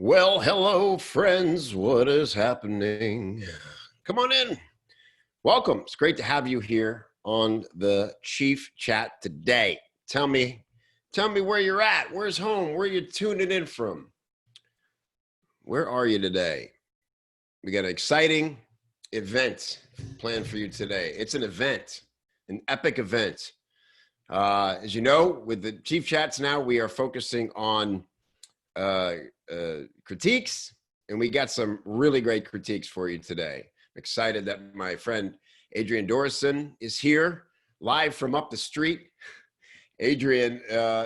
Well, hello, friends. What is happening? Come on in. Welcome. It's great to have you here on the Chief Chat today. Tell me where you're at. Where's home? Where are you tuning in from? Where are you today? We got an exciting event planned for you today. It's an event, an epic event. As you know, with the Chief Chats now, we are focusing on critiques, and we got some really great critiques for you today. I'm excited that my friend Adrian Dorison is here live from up the street. Adrian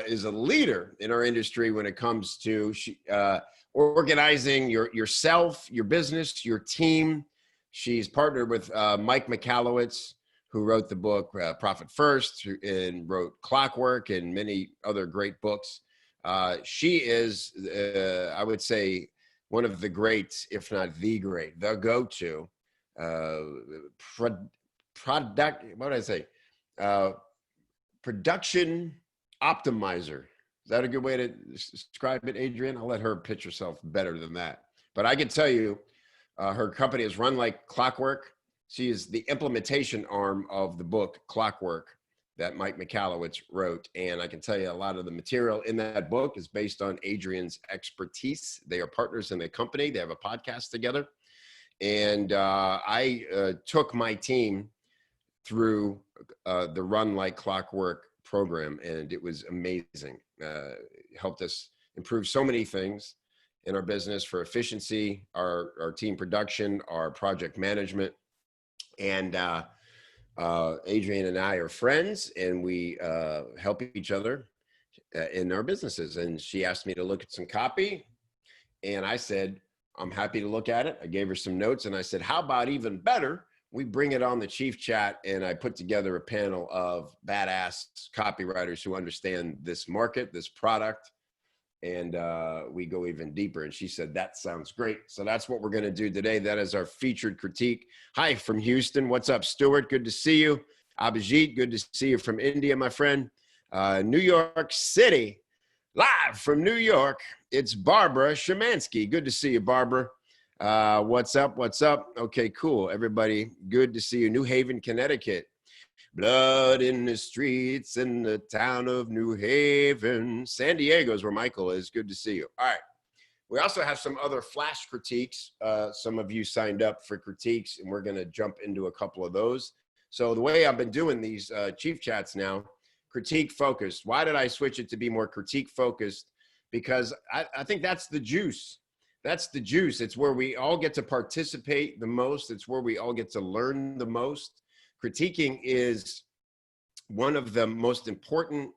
is a leader in our industry when it comes to organizing yourself, your business, your team. She's partnered with Mike Michalowicz, who wrote the book Profit First and wrote Clockwork and many other great books. She is, I would say, one of the greats, if not the great, the go-to production optimizer. Is that a good way to describe it, Adrian? I'll let her pitch herself better than that. But I can tell you, her company is run like clockwork. She is the implementation arm of the book Clockwork that Mike Michalowicz wrote. And I can tell you a lot of the material in that book is based on Adrian's expertise. They are partners in the company. They have a podcast together. And I took my team through the Run Like Clockwork program, and it was amazing. Helped us improve so many things in our business for efficiency, our team production, our project management. And Adrian and I are friends, and we help each other in our businesses. And she asked me to look at some copy, and I said, I'm happy to look at it. I gave her some notes, and I said, how about even better, we bring it on the Chief Chat, and I put together a panel of badass copywriters who understand this market, this product, and we go even deeper. And she said, that sounds great. So that's what we're going to do today. That is our featured critique. Hi from Houston. What's up, Stuart? Good to see you. Abhijit, good to see you from India, my friend. New York City, live from New York. It's Barbara Shemansky. Good to see you, Barbara. What's up? What's up? Okay, cool. Everybody, good to see you. New Haven, Connecticut. Blood in the streets in the town of New Haven. San Diego is where Michael is. Good to see you. All right. We also have some other flash critiques. Some of you signed up for critiques, and we're going to jump into a couple of those. So the way I've been doing these Chief Chats now, critique focused. Why did I switch it to be more critique focused? Because I think that's the juice. That's the juice. It's where we all get to participate the most. It's where we all get to learn the most. Critiquing is one of the most important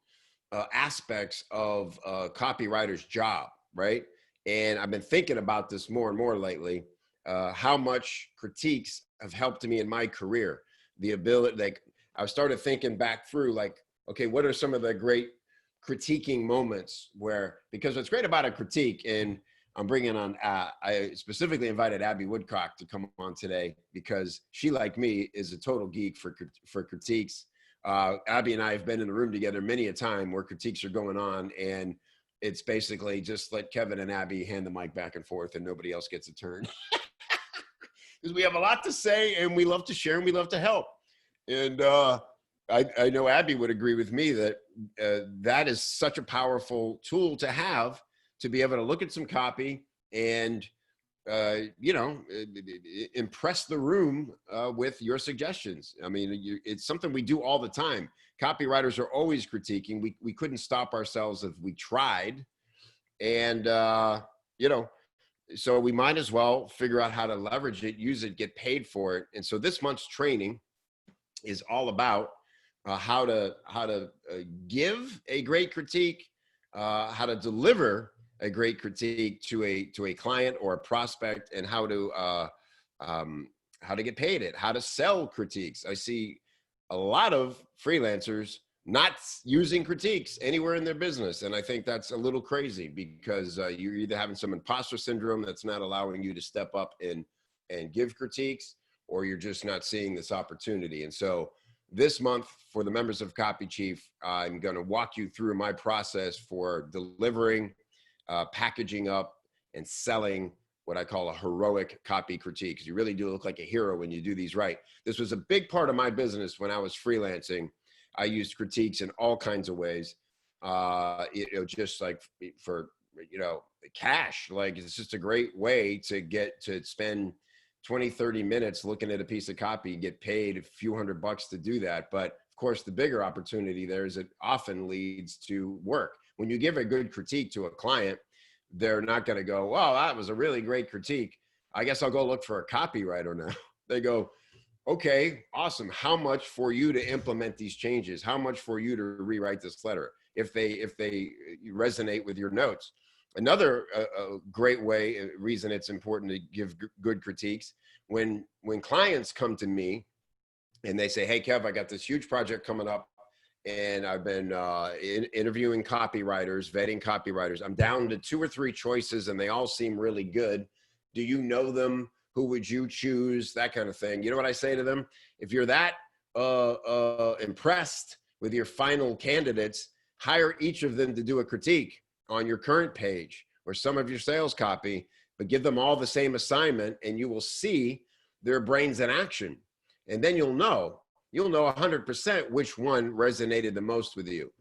aspects of a copywriter's job, right? And I've been thinking about this more and more lately, how much critiques have helped me in my career. The ability, like, I started thinking back through, like, okay, what are some of the great critiquing moments where, because what's great about a critique, and I'm bringing on, I specifically invited Abby Woodcock to come on today because she, like me, is a total geek for critiques. Abby and I have been in the room together many a time where critiques are going on, and it's basically just let Kevin and Abby hand the mic back and forth and nobody else gets a turn. Because we have a lot to say, and we love to share, and we love to help. And I know Abby would agree with me that that is such a powerful tool to have, to be able to look at some copy and, impress the room with your suggestions. I mean, it's something we do all the time. Copywriters are always critiquing. We couldn't stop ourselves if we tried. And, so we might as well figure out how to leverage it, use it, get paid for it. And so this month's training is all about how to give a great critique, how to deliver a great critique to a client or a prospect, and how to get paid it, how to sell critiques. I see a lot of freelancers not using critiques anywhere in their business. And I think that's a little crazy because you're either having some imposter syndrome that's not allowing you to step up and give critiques, or you're just not seeing this opportunity. And so this month, for the members of Copy Chief, I'm going to walk you through my process for delivering, packaging up, and selling what I call a heroic copy critique, because you really do look like a hero when you do these right. This was a big part of my business when I was freelancing. I used critiques in all kinds of ways, just like for, cash. Like, it's just a great way to get to spend 20, 30 minutes looking at a piece of copy, get paid a few $100 to do that. But of course, the bigger opportunity there is it often leads to work. When you give a good critique to a client, they're not going to go, "Wow, that was a really great critique. I guess I'll go look for a copywriter now." They go, "Okay, awesome. How much for you to implement these changes? How much for you to rewrite this letter?" If they resonate with your notes. Another great reason it's important to give good critiques, when clients come to me and they say, "Hey, Kev, I got this huge project coming up, and I've been interviewing copywriters, vetting copywriters. I'm down to 2 or 3 choices, and they all seem really good. Do you know them? Who would you choose?" That kind of thing. You know what I say to them? If you're that impressed with your final candidates, hire each of them to do a critique on your current page or some of your sales copy, but give them all the same assignment, and you will see their brains in action. And then you'll know 100% which one resonated the most with you.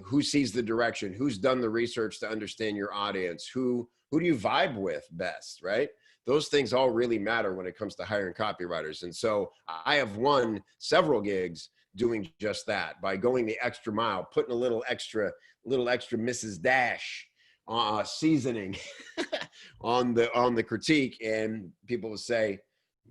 Who sees the direction, who's done the research to understand your audience, who do you vibe with best, right? Those things all really matter when it comes to hiring copywriters. And so I have won several gigs doing just that, by going the extra mile, putting a little extra Mrs. Dash seasoning on the critique. And people will say,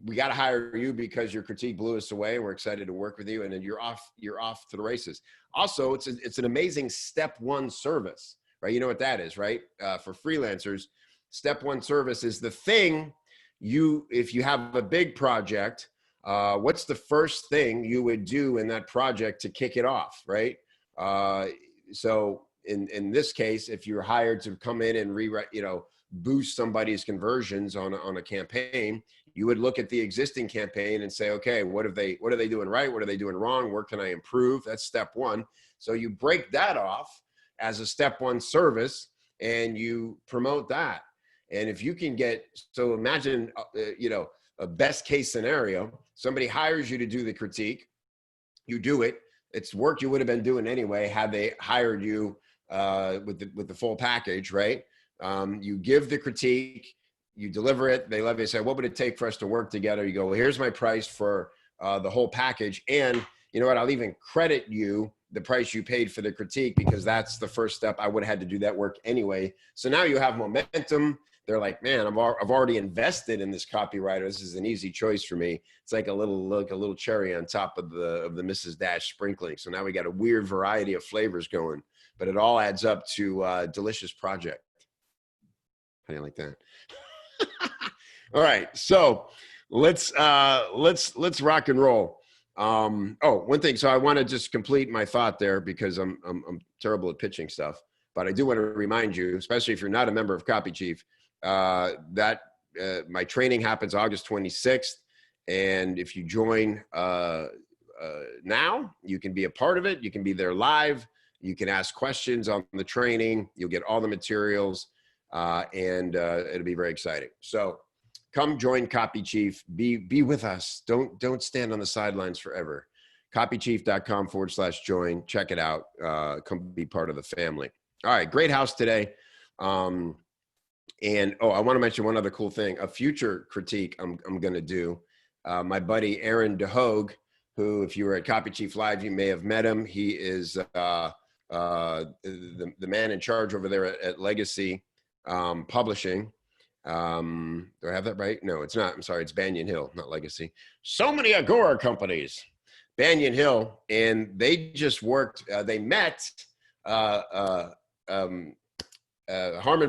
"We got to hire you because your critique blew us away. We're excited to work with you." And then you're off to the races. Also, it's an amazing step 1 service, right? You know what that is, right? For freelancers, step 1 service is the thing if you have a big project, what's the first thing you would do in that project to kick it off, right? So in this case, if you're hired to come in and rewrite, boost somebody's conversions on a campaign, you would look at the existing campaign and say, "Okay, what are they doing right? What are they doing wrong? Where can I improve?" That's step 1. So you break that off as a step 1 service, and you promote that. And if you can so imagine, a best case scenario, somebody hires you to do the critique, you do it. It's work you would have been doing anyway had they hired you with the full package, right? You give the critique, you deliver it, they love you, say, "What would it take for us to work together?" You go, "Well, here's my price for the whole package. And you know what? I'll even credit you the price you paid for the critique, because that's the first step. I would have had to do that work anyway." So now you have momentum. They're like, "Man, I've already invested in this copywriter. This is an easy choice for me." It's like a little cherry on top of the Mrs. Dash sprinkling. So now we got a weird variety of flavors going, but it all adds up to a delicious project. How do you like that? All right, so let's rock and roll. One thing. So I want to just complete my thought there, because I'm terrible at pitching stuff, but I do want to remind you, especially if you're not a member of Copy Chief, that my training happens August 26th. And if you join now, you can be a part of it. You can be there live. You can ask questions on the training. You'll get all the materials, and it'll be very exciting. So come join Copy Chief. Be with us. Don't stand on the sidelines forever. Copychief.com/join. Check it out. Come be part of the family. All right, great house today. And I want to mention one other cool thing. A future critique I'm going to do. My buddy Aaron DeHogue, who, if you were at Copy Chief Live, you may have met him. He is the man in charge over there at Legacy Publishing. Do I have that right? No, it's not. I'm sorry. It's Banyan Hill, not Legacy. So many Agora companies. Banyan Hill, and they just worked. They met Harmon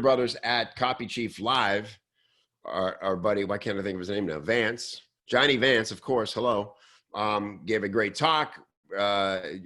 Brothers at Copy Chief Live. Our buddy, why can't I think of his name now? Vance, Johnny Vance, of course. Hello. Gave a great talk.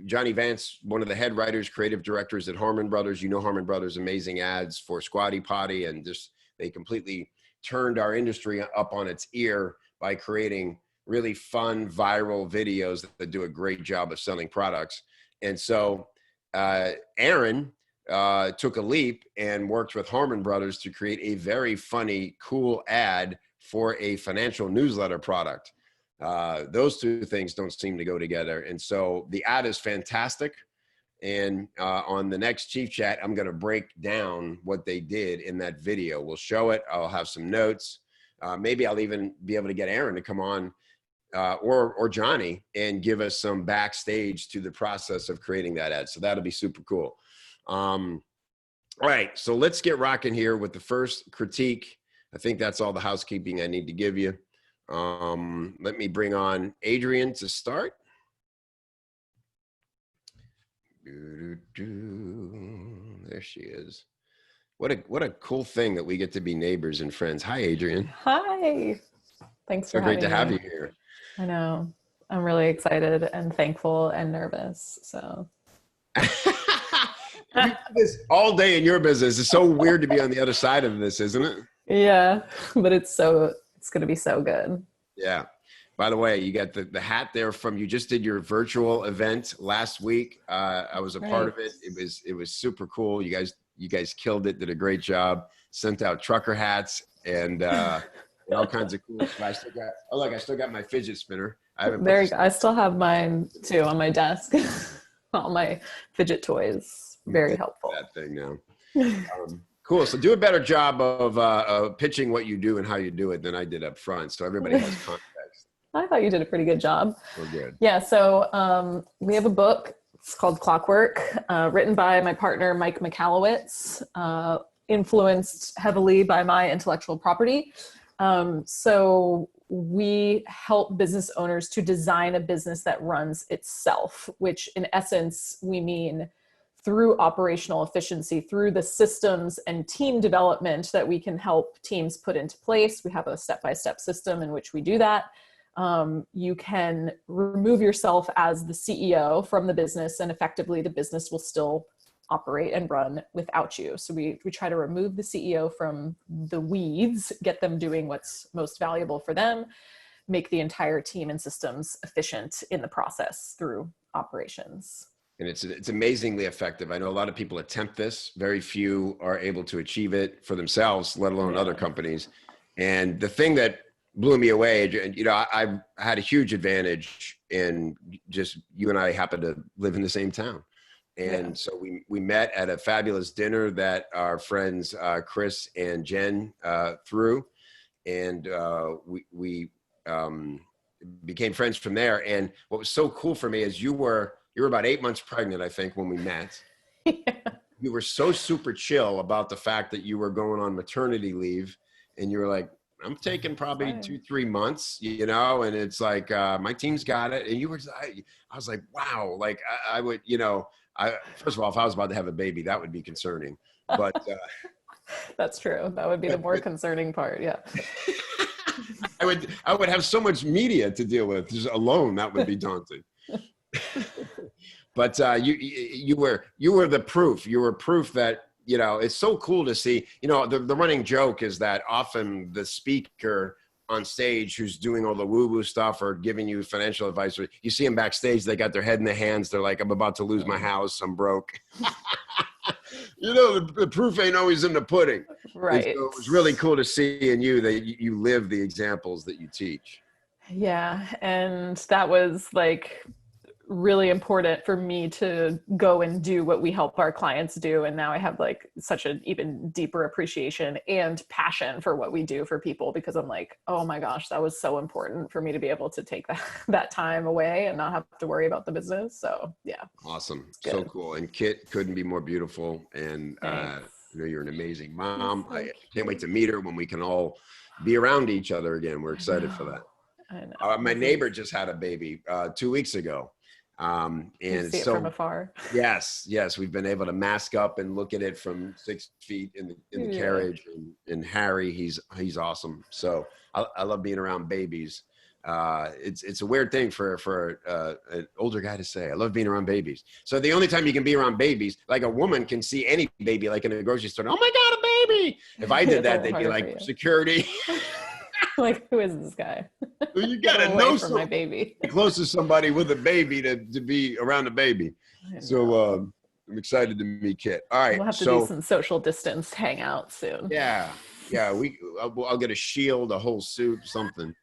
Johnny Vance, one of the head writers, creative directors at Harmon Brothers. You know Harmon Brothers, amazing ads for Squatty Potty, and just they completely turned our industry up on its ear by creating really fun viral videos that do a great job of selling products. And so Aaron took a leap and worked with Harmon Brothers to create a very funny, cool ad for a financial newsletter product. Those two things don't seem to go together. And so the ad is fantastic. And on the next Chief Chat, I'm going to break down what they did in that video. We'll show it. I'll have some notes. Maybe I'll even be able to get Aaron to come on or Johnny and give us some backstage to the process of creating that ad. So that'll be super cool. All right, so let's get rocking here with the first critique. I think that's all the housekeeping I need to give you. Let me bring on Adrian to start. There she is. What a cool thing that we get to be neighbors and friends. Hi, Adrian. Hi. Thanks for having me. So great to have you here. I know. I'm really excited and thankful and nervous. So You do this all day in your business. It's so weird to be on the other side of this, isn't it? Yeah, but it's going to be so good. Yeah. By the way, you got the hat there from, you just did your virtual event last week. I was a part of it. It was super cool. You guys killed it, did a great job, sent out trucker hats and all kinds of cool stuff. I still got my fidget spinner. I still have mine too on my desk. All my fidget toys. Very helpful. That thing now. Cool. So do a better job of pitching what you do and how you do it than I did up front. So everybody has context. I thought you did a pretty good job. We're good. Yeah. So we have a book. It's called Clockwork, written by my partner, Mike Michalowicz, influenced heavily by my intellectual property. So we help business owners to design a business that runs itself, which in essence, we mean through operational efficiency, through the systems and team development that we can help teams put into place. We have a step-by-step system in which we do that. You can remove yourself as the CEO from the business, and effectively the business will still operate and run without you. So we try to remove the CEO from the weeds, get them doing what's most valuable for them, make the entire team and systems efficient in the process through operations. And it's amazingly effective. I know a lot of people attempt this. Very few are able to achieve it for themselves, let alone other companies. And the thing that blew me away, you know, I had a huge advantage in just, you and I happen to live in the same town. And so we met at a fabulous dinner that our friends Chris and Jen threw, and we became friends from there. And what was so cool for me is you were about 8 months pregnant, I think, when we met. Yeah. You were so super chill about the fact that you were going on maternity leave, and you were like, I'm taking probably 2-3 months, you know, and it's like, my team's got it. And I was like, wow, like I would, you know, first of all, if I was about to have a baby, that would be concerning, but that's true. That would be the more concerning part. Yeah. I would have so much media to deal with just alone. That would be daunting. But you were the proof. You were proof that, you know, it's so cool to see, you know, the running joke is that often the speaker on stage who's doing all the woo-woo stuff or giving you financial advice, or you see them backstage, they got their head in their hands. They're like, I'm about to lose my house. I'm broke. You know, the proof ain't always in the pudding. Right. And so it was really cool to see in you that you live the examples that you teach. Yeah. And that was like really important for me to go and do what we help our clients do. And now I have like such an even deeper appreciation and passion for what we do for people, because I'm like, oh my gosh, that was so important for me to be able to take that time away and not have to worry about the business. So yeah. Awesome. So cool. And Kit couldn't be more beautiful. And you know, you're an amazing mom. I can't wait to meet her when we can all be around each other again. We're excited for that. I know. My neighbor just had a baby 2 weeks ago. And you see it from afar. Yes. We've been able to mask up and look at it from 6 feet in the carriage. And Harry, he's awesome. So I love being around babies. It's a weird thing for an older guy to say. I love being around babies. So the only time you can be around babies, like a woman can see any baby, like in a grocery store. Oh my God, a baby! If I did that, they'd be like, security. Like, who is this guy? You gotta know my baby. Close to somebody with a baby to be around a baby. So I'm excited to meet Kit. All right. We'll have to do So some social distance hangouts soon. yeah, I'll get a shield, a whole suit, something.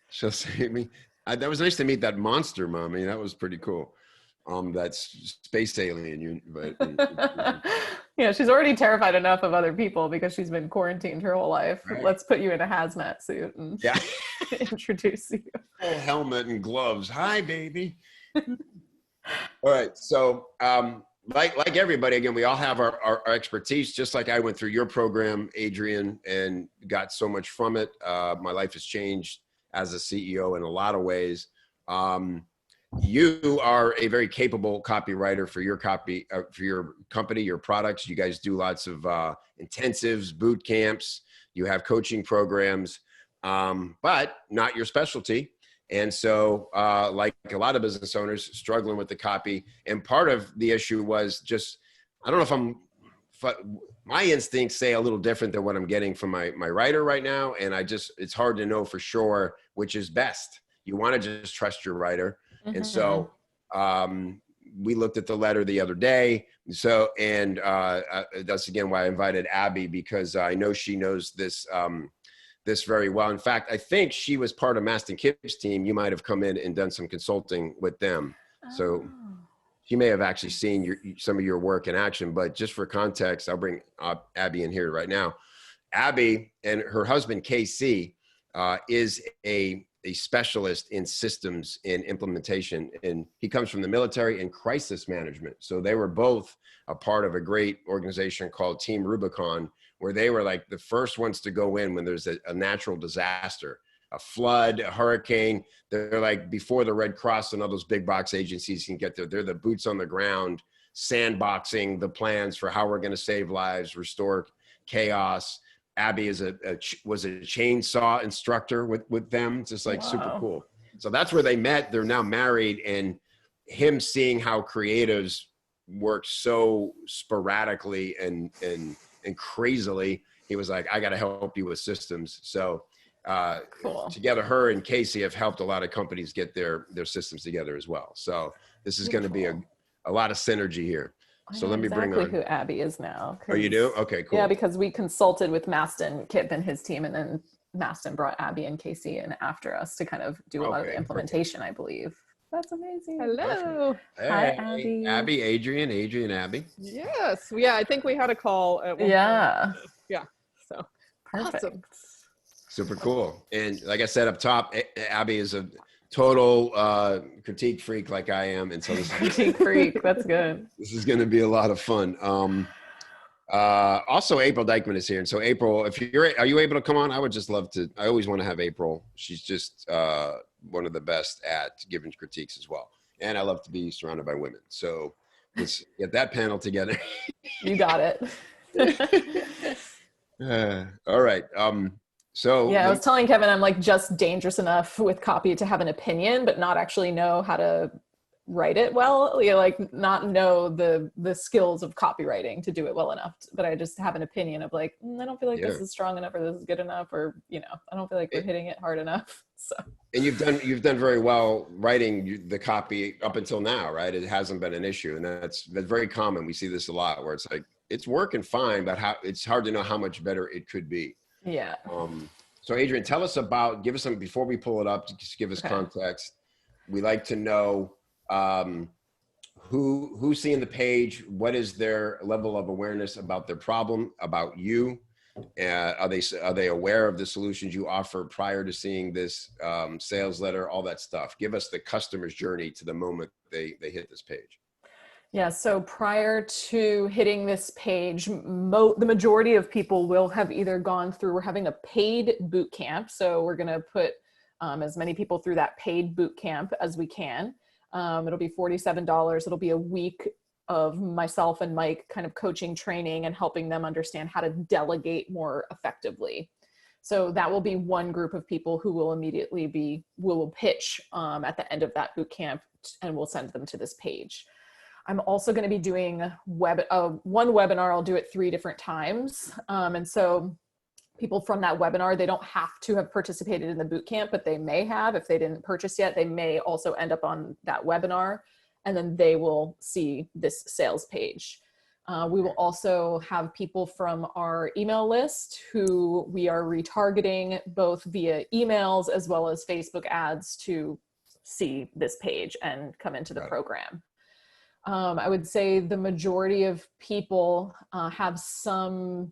She'll say me. That was nice to meet that monster, mommy. That was pretty cool. That's space alien. But Yeah, she's already terrified enough of other people because she's been quarantined her whole life. right. Let's put you in a hazmat suit and Yeah, introduce you. full helmet and gloves. Hi, baby. All right. So, like everybody, again, we all have our expertise. Just like I went through your program, Adrian, and got so much from it. My life has changed as a CEO in a lot of ways. You are a very capable copywriter for your for your company, your products. You guys do lots of intensives, boot camps. You have coaching programs, but not your specialty. And so, like a lot of business owners, struggling with the copy. And part of the issue was just, I don't know if my instincts say a little different than what I'm getting from my writer right now. And it's hard to know for sure which is best. You want to just trust your writer. Mm-hmm. And so we looked at the letter the other day. So, and that's again why I invited Abby, because I know she knows this very well. In fact, I think she was part of Maston Kipp's team. You might have come in and done some consulting with them. So she may have actually seen some of your work in action, but just for context, I'll bring Abby in here right now. Abby and her husband, KC, is a specialist in systems and implementation. And he comes from the military and crisis management. So they were both a part of a great organization called Team Rubicon, where they were like the first ones to go in when there's a natural disaster, a flood, a hurricane. They're like before the Red Cross and all those big box agencies can get there. They're the boots on the ground, sandboxing the plans for how we're going to save lives, restore chaos. Abby was a chainsaw instructor with them, just like super cool. So that's where they met. They're now married, and him seeing how creatives work so sporadically and crazily, he was like, I got to help you with systems. So cool. Together, her and Casey have helped a lot of companies get their systems together as well. So this is going to be a lot of synergy here. So let me bring on who Abby is now. Oh, you do? Okay, cool. Yeah, because we consulted with Maston Kip and his team, and then Maston brought Abby and Casey in after us to kind of do a lot of the implementation, perfect. I believe. That's amazing. Hello. Hey, hi, Abby. Abby, Adrian, Abby. Yes. Yeah, I think we had a call at one point. Yeah. So perfect. Awesome. Super cool. And like I said up top, Abby is a total critique freak like I am. And so this critique freak, that's good. This is going to be a lot of fun. Also, April Dykeman is here. And so April, are you able to come on? I would just love to. I always want to have April. She's just one of the best at giving critiques as well. And I love to be surrounded by women. So let's get that panel together. You got it. All right. So yeah, I was telling Kevin, I'm like just dangerous enough with copy to have an opinion, but not actually know how to write it well. You know, like not know the skills of copywriting to do it well enough. But I just have an opinion of like, I don't feel like this is strong enough, or this is good enough, or I don't feel like we're hitting it hard enough. So. And you've done very well writing the copy up until now, right? It hasn't been an issue, and that's very common. We see this a lot, where it's like it's working fine, but it's hard to know how much better it could be. Yeah. So Adrian, tell us give us some, before we pull it up, just give us context. We like to know who's seeing the page, what is their level of awareness about their problem, about you. Are they aware of the solutions you offer prior to seeing this sales letter, all that stuff? Give us the customer's journey to the moment they hit this page. Yeah, so prior to hitting this page, the majority of people will have either gone through, we're having a paid boot camp. So we're gonna put as many people through that paid boot camp as we can. It'll be $47. It'll be a week of myself and Mike kind of coaching, training, and helping them understand how to delegate more effectively. So that will be one group of people who will immediately will pitch at the end of that boot camp, and we'll send them to this page. I'm also going to be doing one webinar. I'll do it 3 different times. And so people from that webinar, they don't have to have participated in the boot camp, but they may have. If they didn't purchase yet, they may also end up on that webinar. and then they will see this sales page. We will also have people from our email list who we are retargeting both via emails as well as Facebook ads to see this page and come into the program. I would say the majority of people have some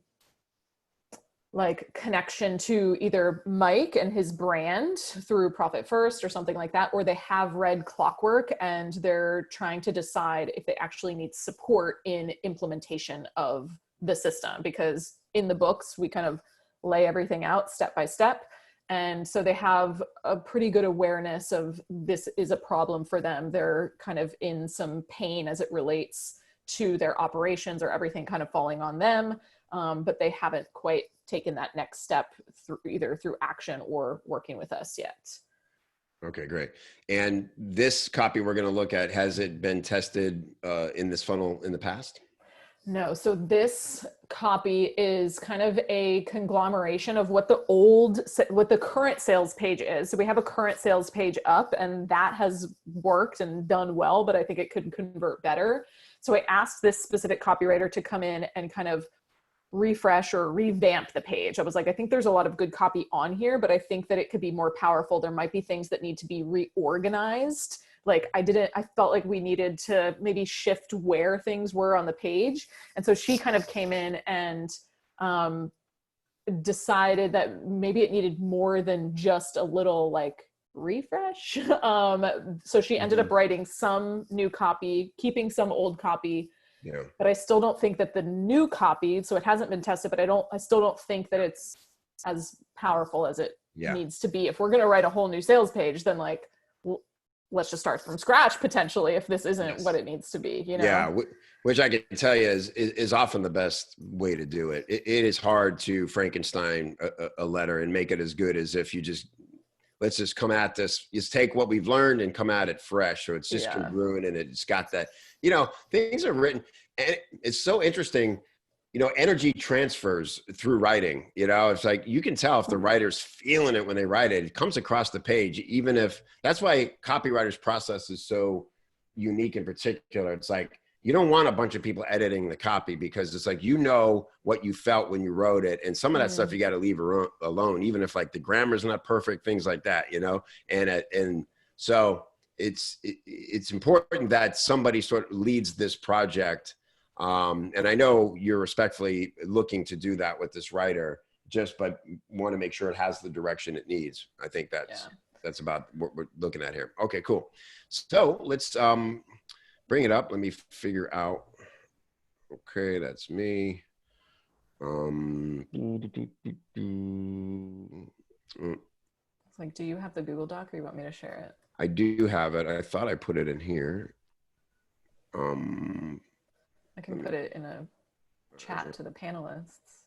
like connection to either Mike and his brand through Profit First or something like that, or they have read Clockwork and they're trying to decide if they actually need support in implementation of the system, because in the books we kind of lay everything out step by step. And so they have a pretty good awareness of this is a problem for them. They're kind of in some pain as it relates to their operations or everything kind of falling on them. But they haven't quite taken that next step through either through action or working with us yet. Okay, great. And this copy we're going to look at, has it been tested in this funnel in the past? No. So this copy is kind of a conglomeration of what the current sales page is. So we have a current sales page up and that has worked and done well, but I think it could convert better. So I asked this specific copywriter to come in and kind of refresh or revamp the page. I was like, I think there's a lot of good copy on here, but I think that it could be more powerful. There might be things that need to be reorganized. Like I felt like we needed to maybe shift where things were on the page. And so she kind of came in and decided that maybe it needed more than just a little like refresh. So she ended up writing some new copy, keeping some old copy. Yeah. But I still don't think that the new copy, so it hasn't been tested, but I still don't think that it's as powerful as it needs to be. If we're going to write a whole new sales page, then like, let's just start from scratch potentially if this isn't what it needs to be, you know? Yeah, which I can tell you is often the best way to do it. It is hard to Frankenstein a letter and make it as good as if you let's just come at this, just take what we've learned and come at it fresh. So it's just congruent and it's got that, things are written and it's so interesting, energy transfers through writing, it's like, you can tell if the writer's feeling it when they write it, it comes across the page, even if that's why copywriters process is so unique in particular. It's like, you don't want a bunch of people editing the copy because it's like, what you felt when you wrote it. And some of that stuff you got to leave alone, even if like the grammar's not perfect, things like that, and so it's important that somebody sort of leads this project. And I know you're respectfully looking to do that with this writer, but want to make sure it has the direction it needs. I think that's about what we're looking at here. Okay, cool. So let's, bring it up. Let me figure out. Okay, that's me. It's like, do you have the Google Doc or you want me to share it? I do have it. I thought I put it in here. I can put it in a chat to the panelists.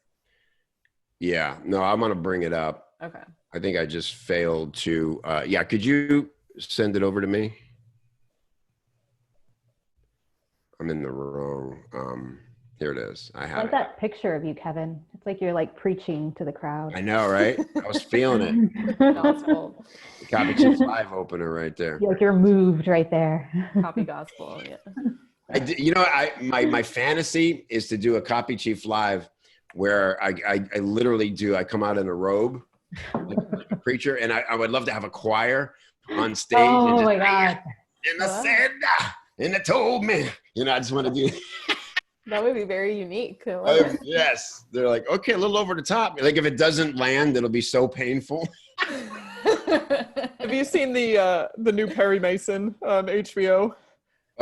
Yeah, no, I'm going to bring it up. Okay. I think I just failed to, could you send it over to me? I'm in the wrong, here it is. I have that picture of you, Kevin. It's like you're like preaching to the crowd. I know, right? I was feeling it. Gospel. The Copy Chief Live opener right there. You're moved right there. Copy gospel, My fantasy is to do a Copy Chief Live where I literally I come out in a robe, like a preacher, and I would love to have a choir on stage. Oh my God. And I said, and it told me, I just want to do. That would be very unique. Yes. They're like, okay, a little over the top. Like if it doesn't land, it'll be so painful. Have you seen the new Perry Mason on HBO?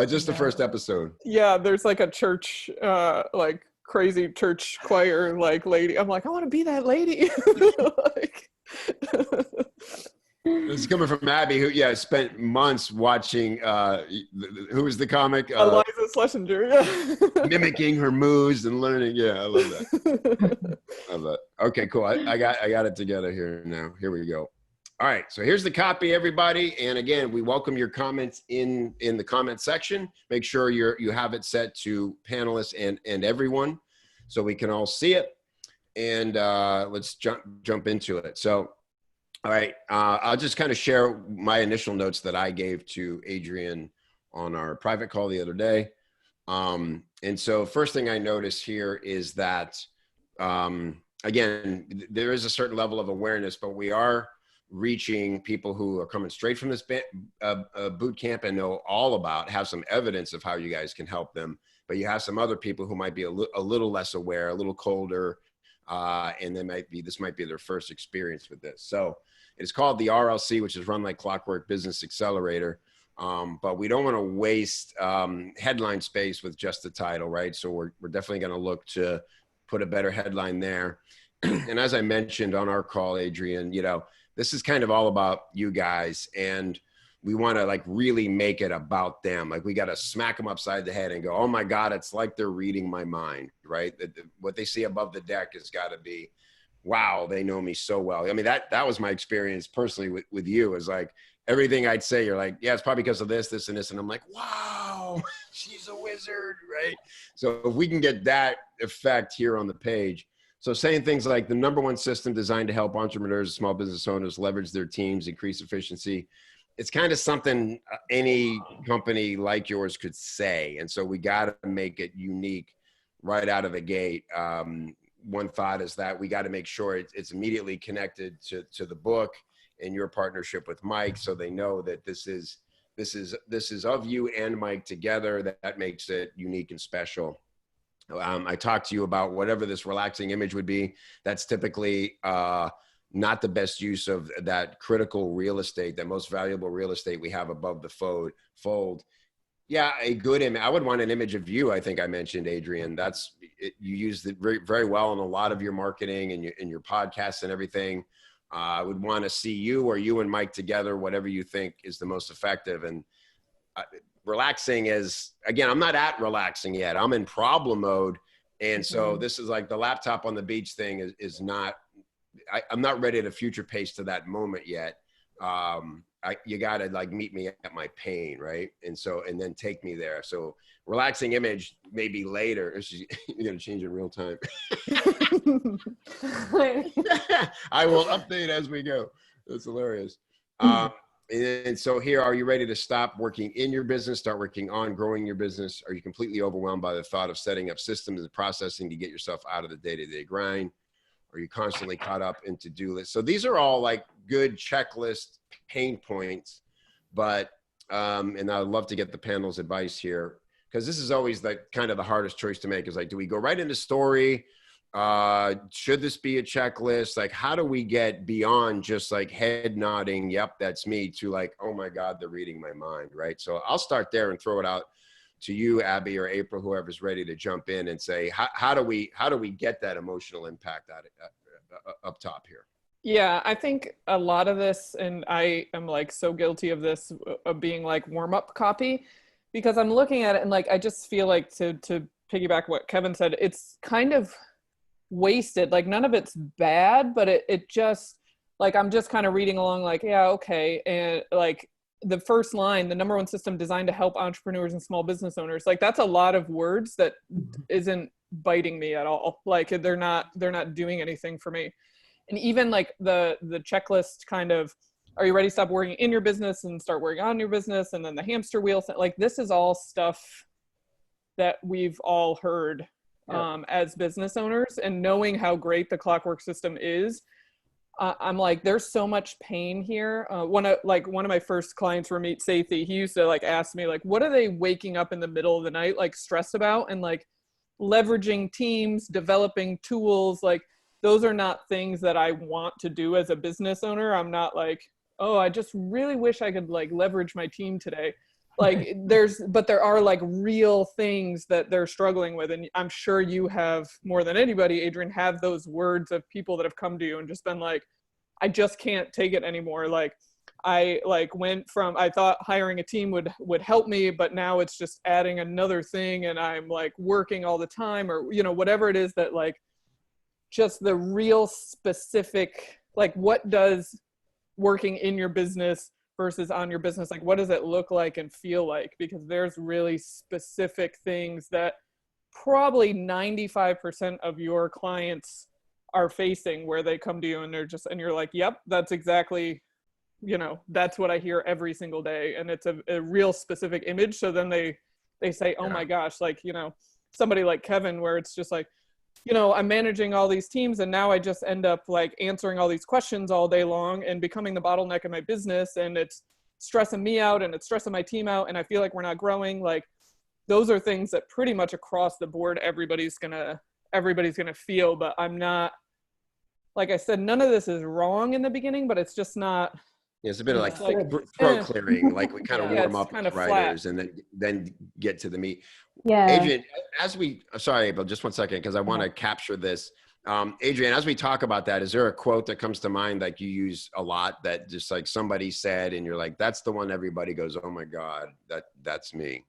Just the first episode. Yeah, there's like a church, like crazy church choir, like lady. I'm like, I want to be that lady. This is coming from Abby, who spent months watching. Who was the comic? Eliza Schlesinger. Yeah. Mimicking her moves and learning. Yeah, I love that. Love that. Okay, cool. I got it together here now. Here we go. All right, so here's the copy, everybody. And again, we welcome your comments in the comment section. Make sure you have it set to panelists and everyone, so we can all see it. And let's jump into it. So. All right, I'll just kind of share my initial notes that I gave to Adrian on our private call the other day. And so first thing I notice here is that, again, there is a certain level of awareness, but we are reaching people who are coming straight from this boot camp and know all about, have some evidence of how you guys can help them. But you have some other people who might be a little less aware, a little colder, and this might be their first experience with this. So it's called the RLC, which is Run Like Clockwork Business Accelerator. But we don't want to waste headline space with just the title, right? So we're definitely going to look to put a better headline there. And as I mentioned on our call, Adrian, you know, this is kind of all about you guys, and we want to like really make it about them. Like we got to smack them upside the head and go, oh my God, it's like they're reading my mind, right? What they see above the deck has got to be, wow, they know me so well. I mean, that was my experience personally with you, is like everything I'd say, you're like, yeah, it's probably because of this, this, and this. And I'm like, wow, she's a wizard, right? So if we can get that effect here on the page. So saying things like the #1 system designed to help entrepreneurs and small business owners leverage their teams, increase efficiency. It's kind of something any company like yours could say. And so we got to make it unique right out of the gate. One thought is that we got to make sure it's immediately connected to the book and your partnership with Mike, so they know that this is of you and Mike together. That makes it unique and special. I talked to you about whatever this relaxing image would be. That's typically not the best use of that critical real estate, that most valuable real estate we have above the fold. Yeah, a good image. I would want an image of you. I think I mentioned, Adrian. You used it very, very well in a lot of your marketing and your podcasts and everything. I would want to see you or you and Mike together, whatever you think is the most effective. And relaxing is, again, I'm not at relaxing yet. I'm in problem mode. And so this is like the laptop on the beach thing is not, I'm not ready to future pace to that moment yet. You got to like meet me at my pain, right? And then take me there. So relaxing image maybe later. You're going to change in real time. I will update as we go. That's hilarious. And so here, are you ready to stop working in your business, start working on growing your business? Are you completely overwhelmed by the thought of setting up systems and processing to get yourself out of the day-to-day grind? Are you constantly caught up in to-do lists? So these are all like good checklist pain points, but, and I'd love to get the panel's advice here, because this is always like kind of the hardest choice to make, is like, do we go right into story? Should this be a checklist? Like, how do we get beyond just like head nodding, yep, that's me, to like, oh my God, they're reading my mind, right? So I'll start there and throw it out to you, Abby or April, whoever's ready to jump in and say, how do we get that emotional impact up top here? Yeah, I think a lot of this, and I am like so guilty of this, of being like warm-up copy, because I'm looking at it and like, I just feel like to piggyback what Kevin said, it's kind of wasted. Like none of it's bad, but it just like, I'm just kind of reading along like, yeah, okay. And like the first line, the #1 system designed to help entrepreneurs and small business owners, like that's a lot of words that isn't biting me at all. Like they're not doing anything for me. And even like the checklist kind of, are you ready to stop working in your business and start working on your business? And then the hamster wheel, like this is all stuff that we've all heard as business owners, and knowing how great the Clockwork system is, I'm like, there's so much pain here. One of my first clients, Ramit Sethi, he used to like ask me like, what are they waking up in the middle of the night like stressed about? And like leveraging teams, developing tools, like those are not things that I want to do as a business owner. I'm not like, oh, I just really wish I could like leverage my team today. Like but there are like real things that they're struggling with. And I'm sure you have, more than anybody, Adrian, have those words of people that have come to you and just been like, I just can't take it anymore. Like I like went from, I thought hiring a team would help me, but now it's just adding another thing. And I'm like working all the time, or, you know, whatever it is, that like just the real specific, like what does working in your business versus on your business, like what does it look like and feel like? Because there's really specific things that probably 95% of your clients are facing, where they come to you and they're just, and you're like, yep, that's exactly you know, that's what I hear every single day. And it's a real specific image. So then they say, oh my gosh, like, you know, somebody like Kevin, where it's just like, you know, I'm managing all these teams and now I just end up like answering all these questions all day long and becoming the bottleneck in my business, and it's stressing me out and it's stressing my team out, and I feel like we're not growing. Like, those are things that pretty much across the board everybody's gonna feel. But I'm not, like I said, none of this is wrong in the beginning, but it's just not. Yeah, it's a bit of like like, throat clearing, like we kind of Yeah, warm it's up kind as of writers and then get to the meat. Yeah. Adrian, sorry, April, just one second, because I want to capture this. Adrian, as we talk about that, is there a quote that comes to mind like you use a lot that just like somebody said and you're like, that's the one everybody goes, oh my God, that's me?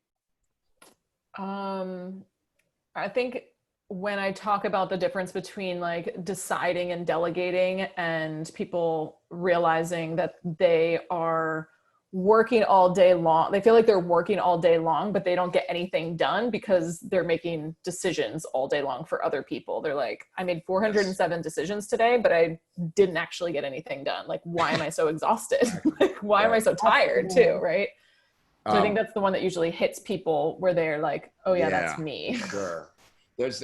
I think when I talk about the difference between like deciding and delegating, and people realizing that they are working all day long, they feel like they're working all day long, but they don't get anything done because they're making decisions all day long for other people. They're like, I made 407 decisions today, but I didn't actually get anything done. Like, why am I so exhausted? Like, why am I so tired too? Right. So I think that's the one that usually hits people where they're like, oh yeah, that's me. Sure. There's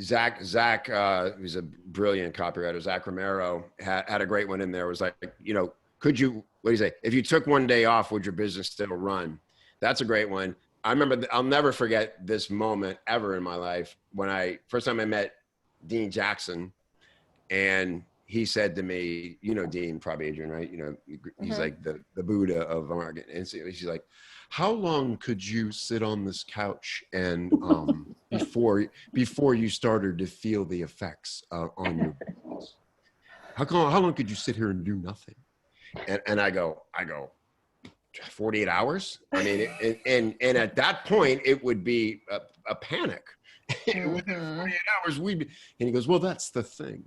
Zach, who's a brilliant copywriter, Zach Romero had a great one in there. It was like, you know, what do you say? If you took one day off, would your business still run? That's a great one. I remember, I'll never forget this moment ever in my life when first time I met Dean Jackson, and he said to me, you know, Dean, probably Adrian, right? You know, he's like the Buddha of marketing. And so she's like, how long could you sit on this couch and before you started to feel the effects on your business? How long could you sit here and do nothing? And I go 48 hours. I mean, and at that point it would be a panic. Within 48 hours, and he goes, well, that's the thing.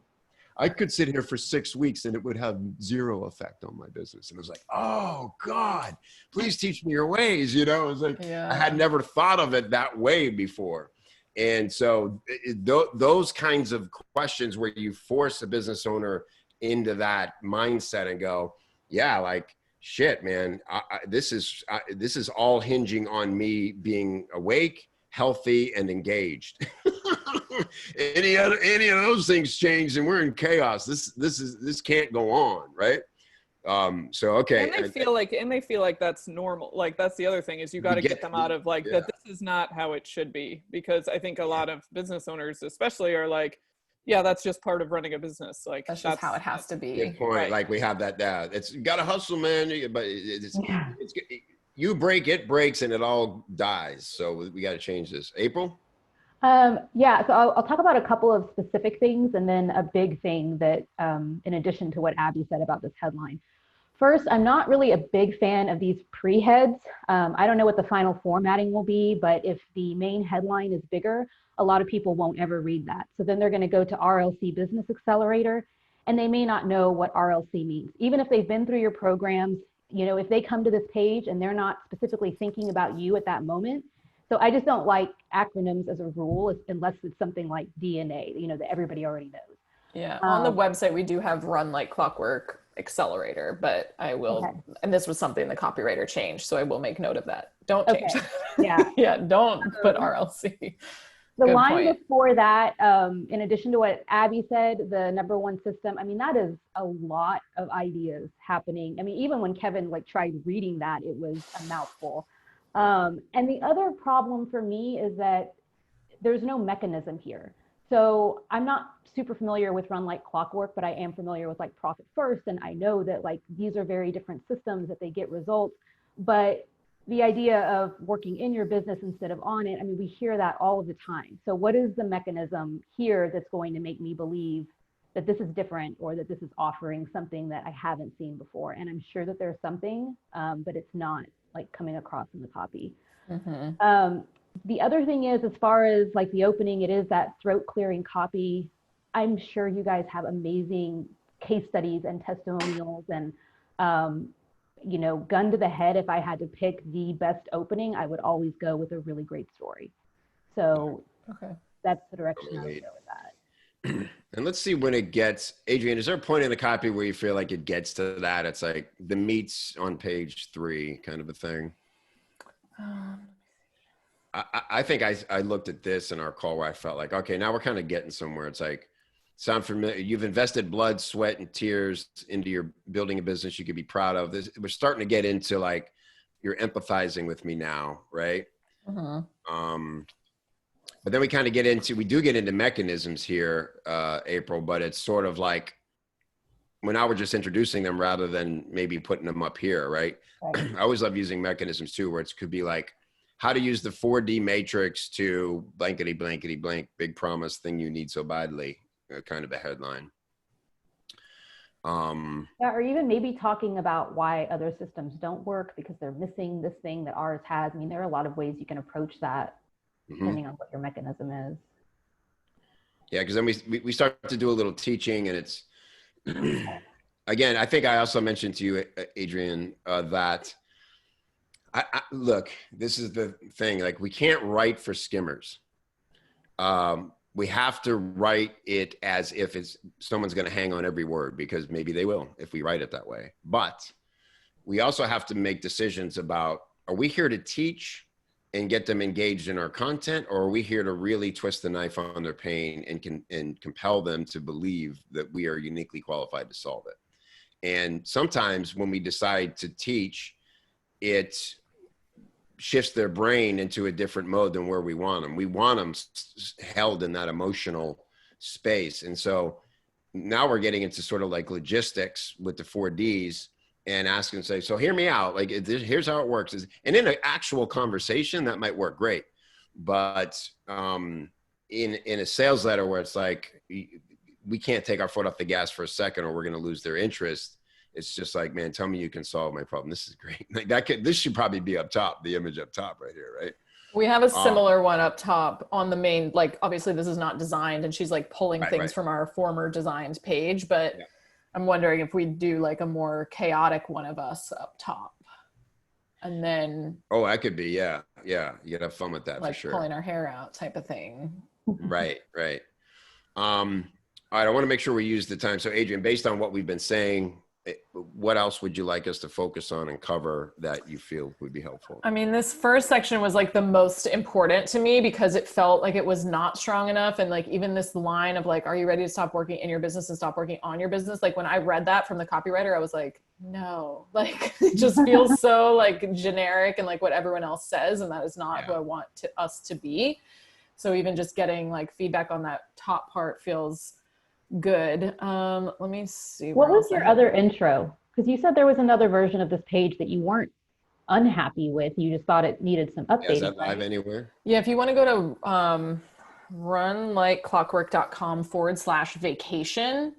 I could sit here for 6 weeks and it would have zero effect on my business. And I was like, oh God, please teach me your ways. You know, it was like, I had never thought of it that way before. And so those kinds of questions where you force a business owner into that mindset and go, yeah, like, shit, man, this is all hinging on me being awake, healthy, and engaged. Any of those things change and we're in chaos. This can't go on, right? So okay. And they feel like that's normal. Like, that's the other thing, is you got to get them out of like that. This is not how it should be, because I think a lot of business owners, especially, are like, yeah, that's just part of running a business. Like, that's just how it has to be. Good point. Right. Like, we have that. It's got to hustle, man. But it's you break, it breaks, and it all dies. So we got to change this. April. Yeah, so I'll talk about a couple of specific things, and then a big thing that, in addition to what Abby said about this headline. First, I'm not really a big fan of these pre-heads. I don't know what the final formatting will be, but if the main headline is bigger, a lot of people won't ever read that. So then they're going to go to RLC Business Accelerator, and they may not know what RLC means. Even if they've been through your programs, you know, if they come to this page and they're not specifically thinking about you at that moment. So I just don't like acronyms as a rule, unless it's something like DNA, you know, that everybody already knows. Yeah, on the website, we do have Run Like Clockwork Accelerator, but I will, and this was something the copywriter changed, so I will make note of that. Don't change. Yeah. Yeah, don't put RLC. The line before that, in addition to what Abby said, the number one system, I mean, that is a lot of ideas happening. I mean, even when Kevin like tried reading that, it was a mouthful. And the other problem for me is that there's no mechanism here. So I'm not super familiar with Run Like Clockwork, but I am familiar with like Profit First. And I know that like these are very different systems that they get results. But the idea of working in your business instead of on it, I mean, we hear that all of the time. So what is the mechanism here that's going to make me believe that this is different, or that this is offering something that I haven't seen before? And I'm sure that there's something, but it's not like coming across in the copy. The other thing is, as far as like the opening, it is that throat clearing copy. I'm sure you guys have amazing case studies and testimonials, and you know, gun to the head, if I had to pick the best opening, I would always go with a really great story. So that's the direction I would go with that. And let's see when it gets, Adrian, is there a point in the copy where you feel like it gets to that? It's like the meat's on page 3 kind of a thing. I think I looked at this in our call where I felt like, okay, now we're kind of getting somewhere. It's like, sound familiar? You've invested blood, sweat, and tears into your building a business you could be proud of. We're starting to get into like, you're empathizing with me now, right? But then we kind of we do get into mechanisms here, April, but it's sort of like, well, now we're just introducing them rather than maybe putting them up here, right? I always love using mechanisms too, where it could be like, how to use the 4D matrix to blankety, blankety, blank, big promise, thing you need so badly, kind of a headline. Yeah, or even maybe talking about why other systems don't work because they're missing this thing that ours has. I mean, there are a lot of ways you can approach that depending on what your mechanism is. Yeah, because then we start to do a little teaching, and it's, again, I think I also mentioned to you, Adrian, that look, this is the thing, like we can't write for skimmers. We have to write it as if someone's going to hang on every word, because maybe they will if we write it that way. But we also have to make decisions about, are we here to teach and get them engaged in our content, or are we here to really twist the knife on their pain and compel them to believe that we are uniquely qualified to solve it? And sometimes when we decide to teach, it shifts their brain into a different mode than where we want them. We want them held in that emotional space. And so now we're getting into sort of like logistics with the 4Ds and asking, say, so hear me out. Like, here's how it works. And in an actual conversation, that might work great. But in a sales letter where it's like, we can't take our foot off the gas for a second or we're going to lose their interest. It's just like, man, tell me you can solve my problem. This is great. Like this should probably be up top, the image up top right here, right? We have a similar one up top on the main, like obviously this is not designed, and she's like pulling things from our former designed page, but I'm wondering if we do like a more chaotic one of us up top. And then. Oh, that could be, yeah. You gotta have fun with that, like for sure. Pulling our hair out type of thing. Right. All right, I want to make sure we use the time. So Adrian, based on what we've been saying, what else would you like us to focus on and cover that you feel would be helpful? I mean, this first section was like the most important to me because it felt like it was not strong enough. And like, even this line of like, are you ready to stop working in your business and stop working on your business? Like when I read that from the copywriter, I was like, no, like it just feels so like generic and like what everyone else says. And that is not who I want us to be. So even just getting like feedback on that top part feels good. Let me see. What was your other intro? Because you said there was another version of this page that you weren't unhappy with. You just thought it needed some updating. Is that live anywhere? Yeah, if you want to go to runlikeclockwork.com/vacation.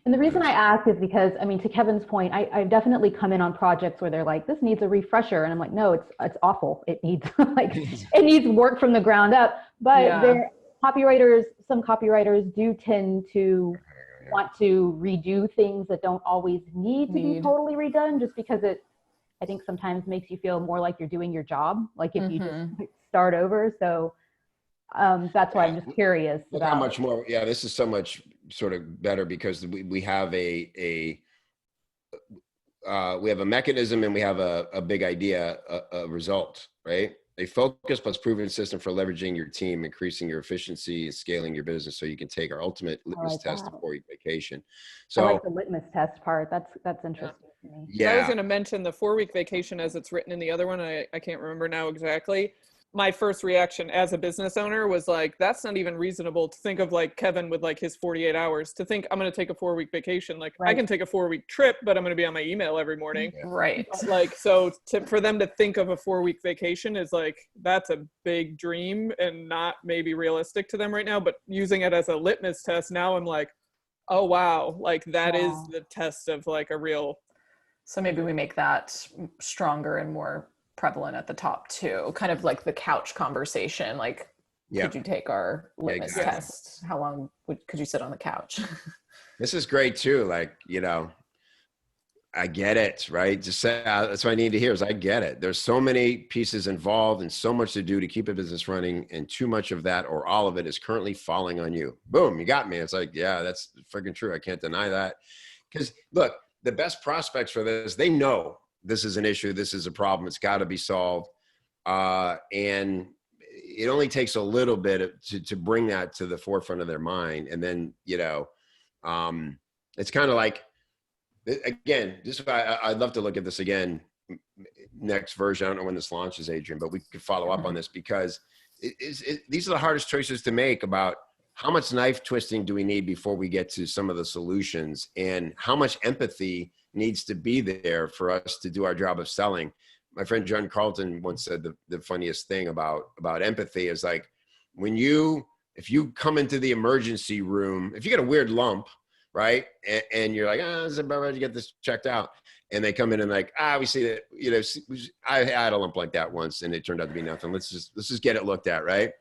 And the reason I ask is because, I mean, to Kevin's point, I've definitely come in on projects where they're like, this needs a refresher. And I'm like, no, it's awful. It needs like, it needs work from the ground up. But some copywriters do tend to want to redo things that don't always need to be totally redone, just because I think sometimes makes you feel more like you're doing your job. Like if you just start over. So that's why I'm just curious about how much more. Yeah, this is so much sort of better because we have we have a mechanism and we have a big idea, a result, right? A focus plus proven system for leveraging your team, increasing your efficiency, and scaling your business, so you can take our ultimate litmus test of 4-week vacation. So I like the litmus test part. That's interesting to me. Yeah, I was going to mention the 4-week vacation as it's written in the other one. I can't remember now exactly. My first reaction as a business owner was like, that's not even reasonable to think of like Kevin with like his 48 hours to think I'm going to take a 4-week vacation. Like I can take a 4-week trip, but I'm going to be on my email every morning. Right. Like, so for them to think of a 4-week vacation is like, that's a big dream and not maybe realistic to them right now, but using it as a litmus test. Now I'm like, oh, wow. Like that is the test of like a real. So maybe we make that stronger and more prevalent at the top too, kind of like the couch conversation. Like, could you take our litmus test? How long could you sit on the couch? This is great too. Like, I get it, right? Just say, that's what I need to hear is I get it. There's so many pieces involved and so much to do to keep a business running, and too much of that or all of it is currently falling on you. Boom, you got me. It's like, yeah, that's freaking true. I can't deny that. Because look, the best prospects for this, they know this is an issue. This is a problem. It's got to be solved. And it only takes a little bit to bring that to the forefront of their mind. And then, it's kind of like, again, I'd love to look at this again next version. I don't know when this launches, Adrian, but we could follow up on this because these are the hardest choices to make about how much knife twisting do we need before we get to some of the solutions, and how much empathy needs to be there for us to do our job of selling. My friend John Carlton once said the funniest thing about empathy is like, if you come into the emergency room, if you get a weird lump, right? And you're like, is it about ready to get this checked out? And they come in and like, we see that, I had a lump like that once and it turned out to be nothing. Let's just get it looked at, right?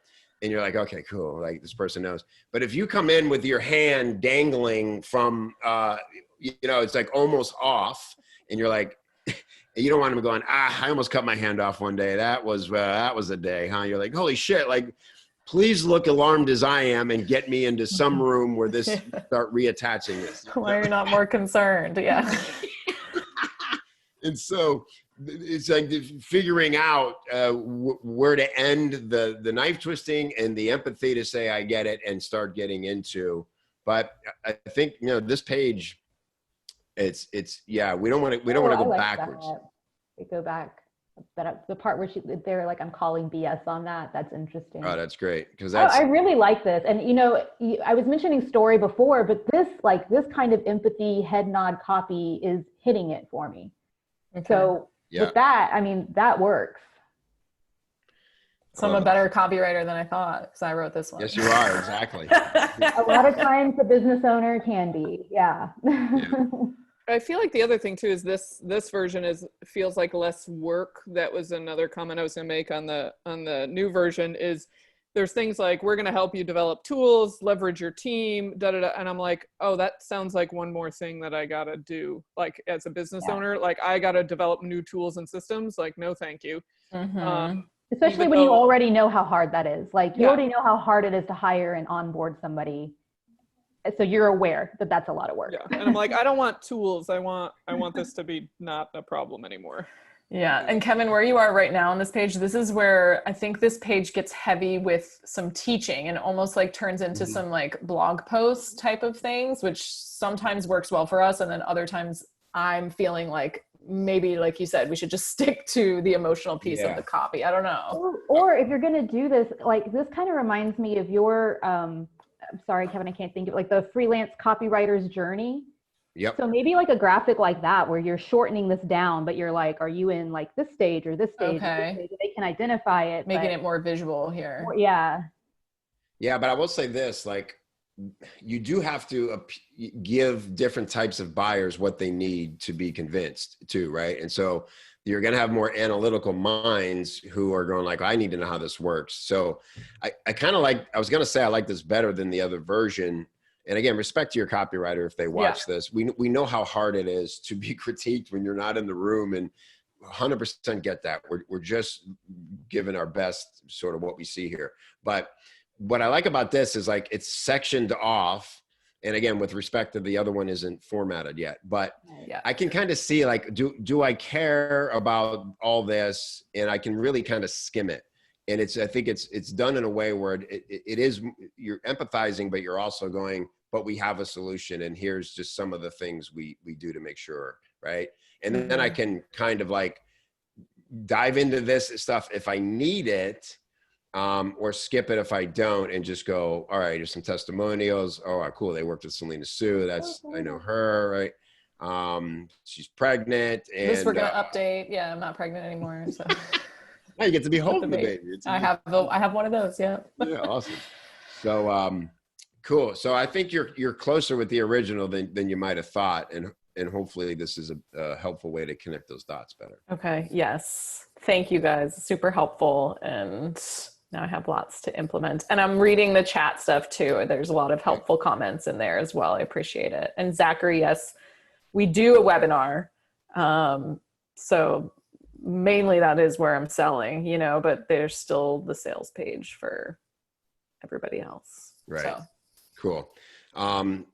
And you're like, okay, cool. Like this person knows. But if you come in with your hand dangling from, it's like almost off, and you're like, you don't want them going, I almost cut my hand off one day. That was a day, huh? You're like, holy shit. Like, please look alarmed as I am and get me into some room where this start reattaching this. Why you're not more concerned. Yeah. And so it's like figuring out where to end the knife twisting and the empathy to say, I get it, and start getting into. But I think, this page, we don't want to go backwards. We go back. The part where they're like, I'm calling BS on that. That's interesting. Oh, that's great. Because I really like this. And, I was mentioning story before, but this kind of empathy head nod copy is hitting it for me. Okay. So with that, that works. So I'm a better copywriter than I thought, because I wrote this one. Yes, you are. Exactly. A lot of times the business owner can be. Yeah. I feel like the other thing too is this version feels like less work. That was another comment I was going to make on the new version. Is there's things like, we're going to help you develop tools, leverage your team, and I'm like, oh, that sounds like one more thing that I got to do. Like as a business owner, like I got to develop new tools and systems. Like, no, thank you. Mm-hmm. Especially when you already know how hard that is. Like you already know how hard it is to hire and onboard somebody. So you're aware that that's a lot of work. Yeah. And I'm like, I don't want tools. I want this to be not a problem anymore. Yeah. And Kevin, where you are right now on this page, this is where I think this page gets heavy with some teaching and almost like turns into some like blog post type of things, which sometimes works well for us. And then other times I'm feeling like maybe, like you said, we should just stick to the emotional piece of the copy. I don't know. Or if you're going to do this, like this kind of reminds me of your, I'm sorry, Kevin, I can't think of like the freelance copywriter's journey. Yep. So maybe like a graphic like that, where you're shortening this down, but you're like, are you in like this stage or this stage? Okay. This stage? They can identify it. Making it more visual here. Yeah. Yeah. But I will say this, like, you do have to give different types of buyers what they need to be convinced too, right? And so you're going to have more analytical minds who are going like, I need to know how this works. So I kind of like, I was going to say I like this better than the other version. And again, respect to your copywriter if they watch this. We know how hard it is to be critiqued when you're not in the room, and 100% get that. We're just giving our best sort of what we see here. But what I like about this is like it's sectioned off. And again, with respect to the other one isn't formatted yet, but I can kind of see like, do I care about all this? And I can really kind of skim it. And I think it's done in a way where it is, you're empathizing, but you're also going, but we have a solution. And here's just some of the things we do to make sure. Right. And then I can kind of like dive into this stuff if I need it, or skip it if I don't, and just go, all right, here's some testimonials. Oh, cool. They worked with Selena Sue. I know her, right? She's pregnant. And this we're going to update. Yeah, I'm not pregnant anymore. So now you get to be holding the baby. I have one of those. Yeah. Yeah. Awesome. So, cool. So I think you're closer with the original than you might've thought. And hopefully this is a helpful way to connect those dots better. Okay. Yes. Thank you guys. Super helpful. And now I have lots to implement, and I'm reading the chat stuff too. There's a lot of helpful comments in there as well. I appreciate it. And Zachary, yes, we do a webinar So mainly that is where I'm selling, you know, but there's still the sales page for everybody else. Right. So. Cool.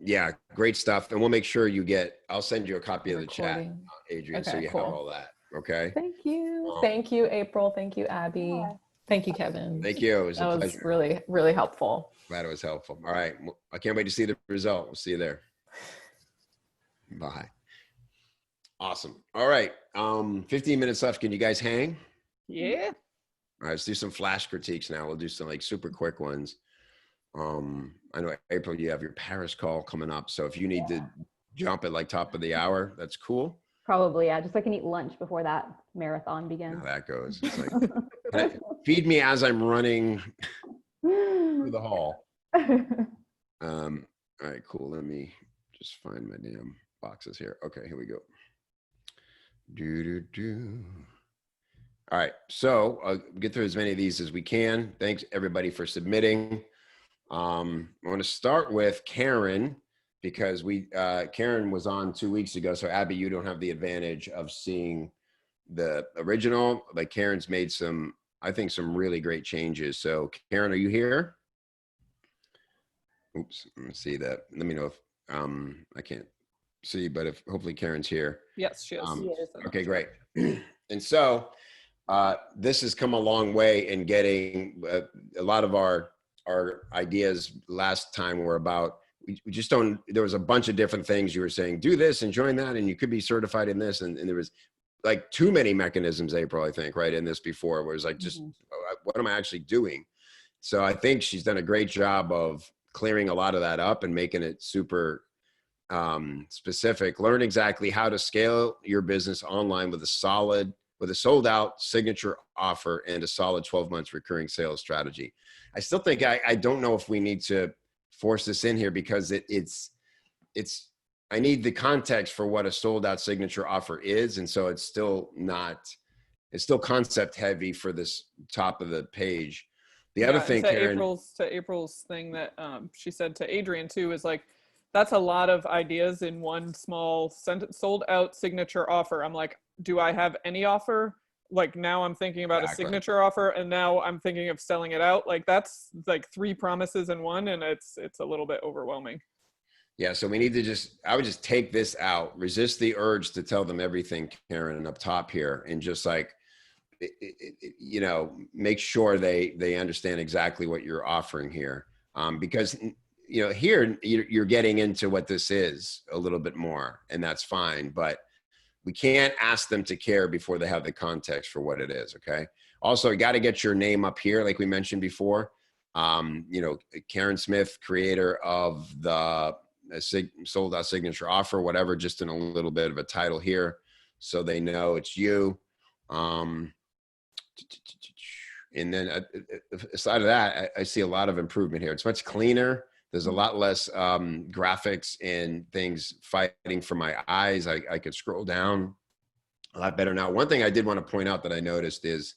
Yeah, great stuff. And we'll make sure you get, I'll send you a copy of the chat, Recording. Adrian, so Okay, you have cool. all that. Okay. Thank you. Um, Thank you, April. Thank you, Abby. Yeah. Thank you, Kevin. Thank you. It was That a was pleasure. really, really helpful. Glad it was helpful. All right. Well, I can't wait to see the result. We'll see you there. Bye. Awesome. All right. 15 minutes left. Can you guys hang? Yeah. All right, let's do some flash critiques now. We'll do some like super quick ones. I know April, you have your Paris call coming up. So if you need to jump at like top of the hour, that's cool. Probably, yeah. Just so I can eat lunch before that marathon begins. How that goes. It's like, feed me as I'm running through the hall. All right, cool. Let me just find my damn boxes here. Okay, here we go. All right, so I'll get through as many of these as we can. Thanks everybody for submitting. I want to start with Karen because Karen was on 2 weeks ago. So Abby, you don't have the advantage of seeing the original, but Karen's made some, I think, some really great changes. So Karen, are you here? Oops, let me see that. Let me know if I can't see, but if hopefully Karen's here. Yes, she is. Okay, great. And so this has come a long way in getting a lot of our ideas last time were about, we just don't, there was a bunch of different things you were saying, do this and join that, and you could be certified in this. And there was like too many mechanisms, April, I think, right, in this before, where it was like, just what am I actually doing? So I think she's done a great job of clearing a lot of that up and making it super specific. Learn exactly how to scale your business online with a sold out signature offer and a solid 12 months recurring sales strategy. I still think I don't know if we need to force this in here because it's I need the context for what a sold out signature offer is. And so it's still concept heavy for this top of the page. The other thing, Karen, April's thing that she said to Adrian too is like, that's a lot of ideas in one small sentence. Sold out signature offer. I'm like, do I have any offer? Like now I'm thinking about a signature offer, and now I'm thinking of selling it out. Like that's like 3 promises in one, and it's a little bit overwhelming. Yeah, so we need to I would just take this out, resist the urge to tell them everything, Karen, and up top here, and just like, you know, make sure they understand exactly what you're offering here. Because, you know, here you're getting into what this is a little bit more, and that's fine, but we can't ask them to care before they have the context for what it is, okay? Also, you got to get your name up here, like we mentioned before. You know, Karen Smith, creator of the sold out signature offer, whatever, just in a little bit of a title here so they know it's you. And then aside of that, I see a lot of improvement here. It's much cleaner. There's a lot less graphics and things fighting for my eyes. I could scroll down a lot better now. One thing I did want to point out that I noticed is